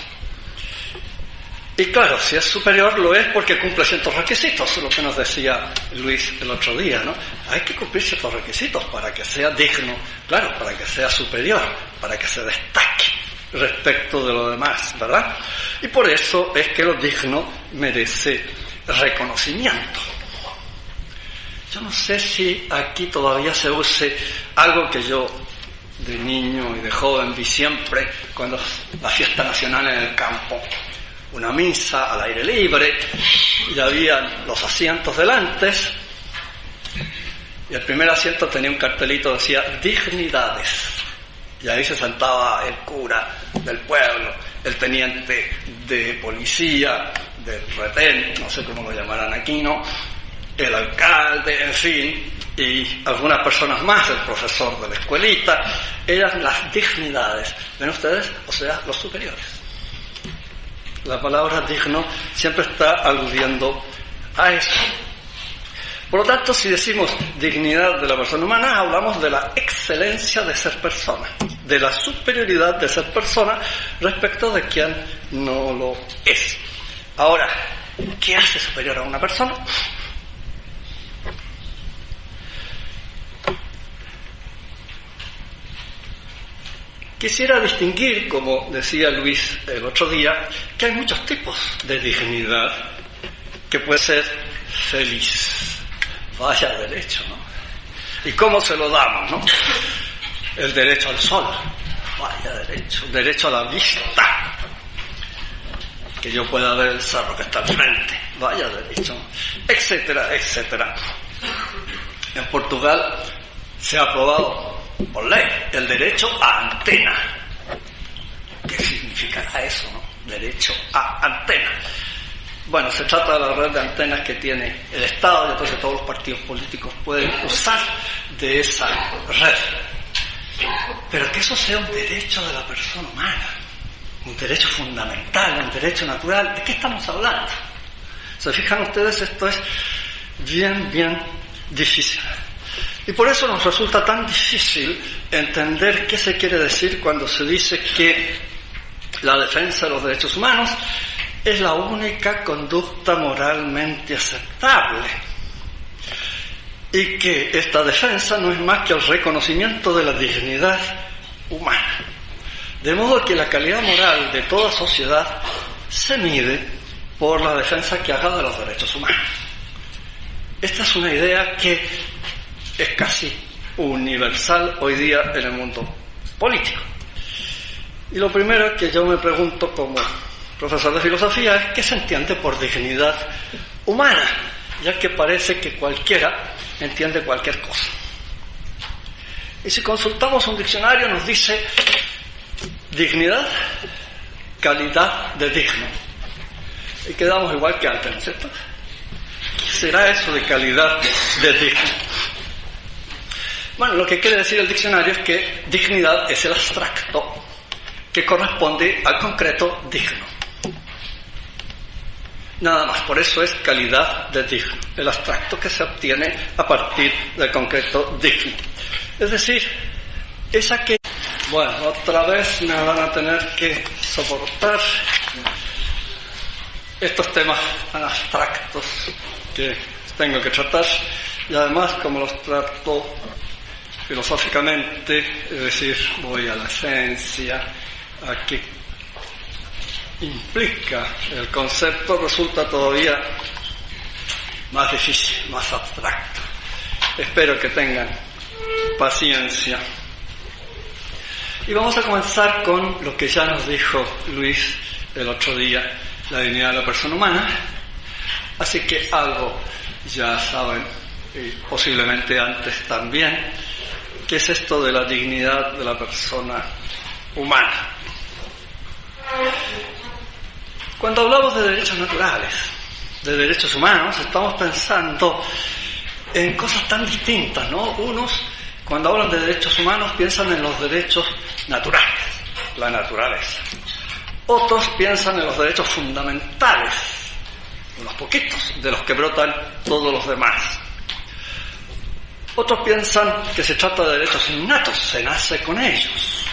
Y claro, si es superior, lo es porque cumple ciertos requisitos, lo que nos decía Luis el otro día, ¿no? Hay que cumplir ciertos requisitos para que sea digno, claro, para que sea superior, para que se destaque respecto de lo demás, ¿verdad? Y por eso es que lo digno merece reconocimiento. Yo no sé si aquí todavía se use algo que yo de niño y de joven vi siempre cuando la fiesta nacional en el campo. Una misa al aire libre, y había los asientos delante, y el primer asiento tenía un cartelito que decía dignidades, y ahí se sentaba el cura del pueblo, el teniente de policía, del retén, no sé cómo lo llamarán aquí, ¿no? El alcalde, en fin, y algunas personas más, el profesor de la escuelita, eran las dignidades, ¿ven ustedes? O sea, los superiores. La palabra digno siempre está aludiendo a eso. Por lo tanto, si decimos dignidad de la persona humana, hablamos de la excelencia de ser persona, de la superioridad de ser persona respecto de quien no lo es. Ahora, ¿qué hace superior a una persona? Quisiera distinguir, como decía Luis el otro día, que hay muchos tipos de dignidad que puede ser feliz. Vaya derecho, ¿no? ¿Y cómo se lo damos, no? El derecho al sol, vaya derecho. El derecho a la vista, que yo pueda ver el cerro que está al frente, vaya derecho, etcétera, etcétera. En Portugal se ha aprobado por ley el derecho a antena. ¿Qué significará eso, no? Derecho a antena. Bueno, se trata de la red de antenas que tiene el Estado y entonces todos los partidos políticos pueden usar de esa red. Pero que eso sea un derecho de la persona humana, un derecho fundamental, un derecho natural, ¿de qué estamos hablando? ¿Se fijan ustedes? Esto es bien difícil. Y por eso nos resulta tan difícil entender qué se quiere decir cuando se dice que la defensa de los derechos humanos es la única conducta moralmente aceptable y que esta defensa no es más que el reconocimiento de la dignidad humana. De modo que la calidad moral de toda sociedad se mide por la defensa que haga de los derechos humanos. Esta es una idea que es casi universal hoy día en el mundo político. Y lo primero que yo me pregunto como profesor de filosofía es qué se entiende por dignidad humana, ya que parece que cualquiera entiende cualquier cosa. Y si consultamos un diccionario nos dice dignidad, calidad de digno. Y quedamos igual que antes, ¿no es cierto? ¿Qué será eso de calidad de digno? Bueno, lo que quiere decir el diccionario es que dignidad es el abstracto que corresponde al concreto digno. Nada más, por eso es calidad de digno, el abstracto que se obtiene a partir del concreto digno. Es decir, esa que... Bueno, otra vez me van a tener que soportar estos temas tan abstractos que tengo que tratar, y además como los trato filosóficamente, es decir, voy a la esencia, a qué implica el concepto, resulta todavía más difícil, más abstracto. Espero que tengan paciencia. Y vamos a comenzar con lo que ya nos dijo Luis el otro día, la dignidad de la persona humana. Así que algo ya saben, y posiblemente antes también, ¿qué es esto de la dignidad de la persona humana? Cuando hablamos de derechos naturales, de derechos humanos, estamos pensando en cosas tan distintas, ¿no? Unos, cuando hablan de derechos humanos, piensan en los derechos naturales, la naturaleza. Otros piensan en los derechos fundamentales, unos poquitos, de los que brotan todos los demás. Otros piensan que se trata de derechos innatos, se nace con ellos.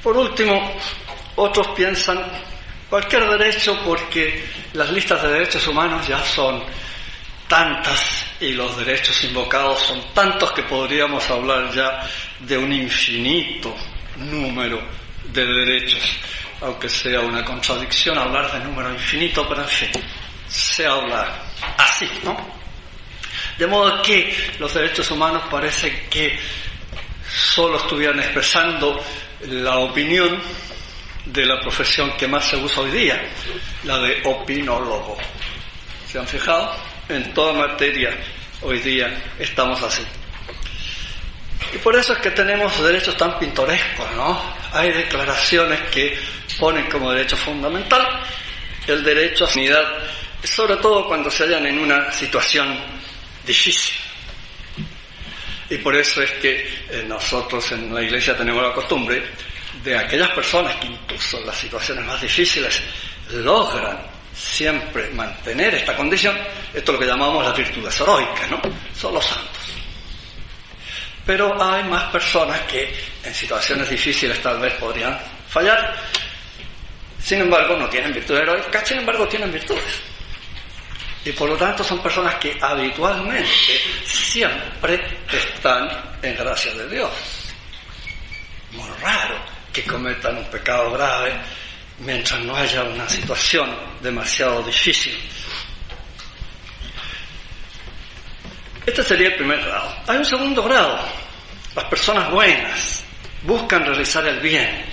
Por último, otros piensan cualquier derecho porque las listas de derechos humanos ya son tantas y los derechos invocados son tantos que podríamos hablar ya de un infinito número de derechos, aunque sea una contradicción hablar de número infinito, pero en fin, se habla así, ¿no? De modo que los derechos humanos parece que solo estuvieran expresando la opinión de la profesión que más se usa hoy día, la de opinólogo. ¿Se han fijado? En toda materia hoy día estamos así. Y por eso es que tenemos derechos tan pintorescos, ¿no? Hay declaraciones que ponen como derecho fundamental el derecho a dignidad, sobre todo cuando se hallan en una situación difícil. Y por eso es que nosotros en la Iglesia tenemos la costumbre de aquellas personas que incluso en las situaciones más difíciles logran siempre mantener esta condición. Esto es lo que llamamos las virtudes heroicas, ¿no? Son los santos. Pero hay más personas que en situaciones difíciles tal vez podrían fallar. Sin embargo, no tienen virtudes heroicas, sin embargo tienen virtudes. Y por lo tanto son personas que habitualmente siempre están en gracia de Dios. que cometan un pecado grave mientras no haya una situación demasiado difícil. Este sería el primer grado. Hay un segundo grado. Las personas buenas buscan realizar el bien.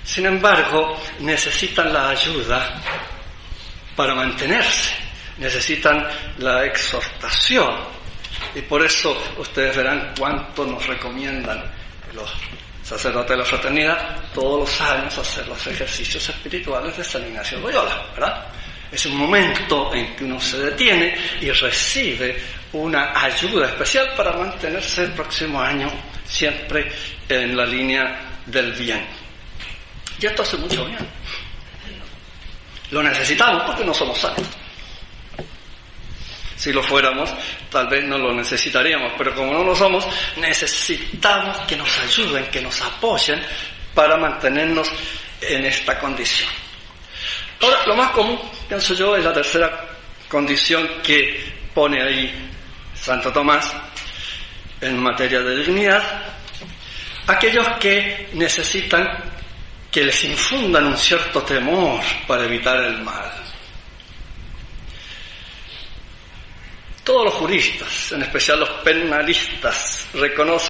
Sin embargo, necesitan la ayuda para mantenerse. Necesitan la exhortación. Y por eso ustedes verán cuánto nos recomiendan los sacerdotes de la fraternidad todos los años hacer los ejercicios espirituales de San Ignacio de Loyola, ¿verdad? Es un momento en que uno se detiene y recibe una ayuda especial para mantenerse el próximo año siempre en la línea del bien. Y esto hace mucho bien. Lo necesitamos porque no somos santos. Si lo fuéramos, tal vez no lo necesitaríamos, pero como no lo somos, necesitamos que nos ayuden, que nos apoyen para mantenernos en esta condición. Ahora, lo más común, pienso yo, es la tercera condición que pone ahí Santo Tomás en materia de dignidad. Aquellos que necesitan que les infundan un cierto temor para evitar el mal. Todos los juristas, en especial los penalistas, reconocen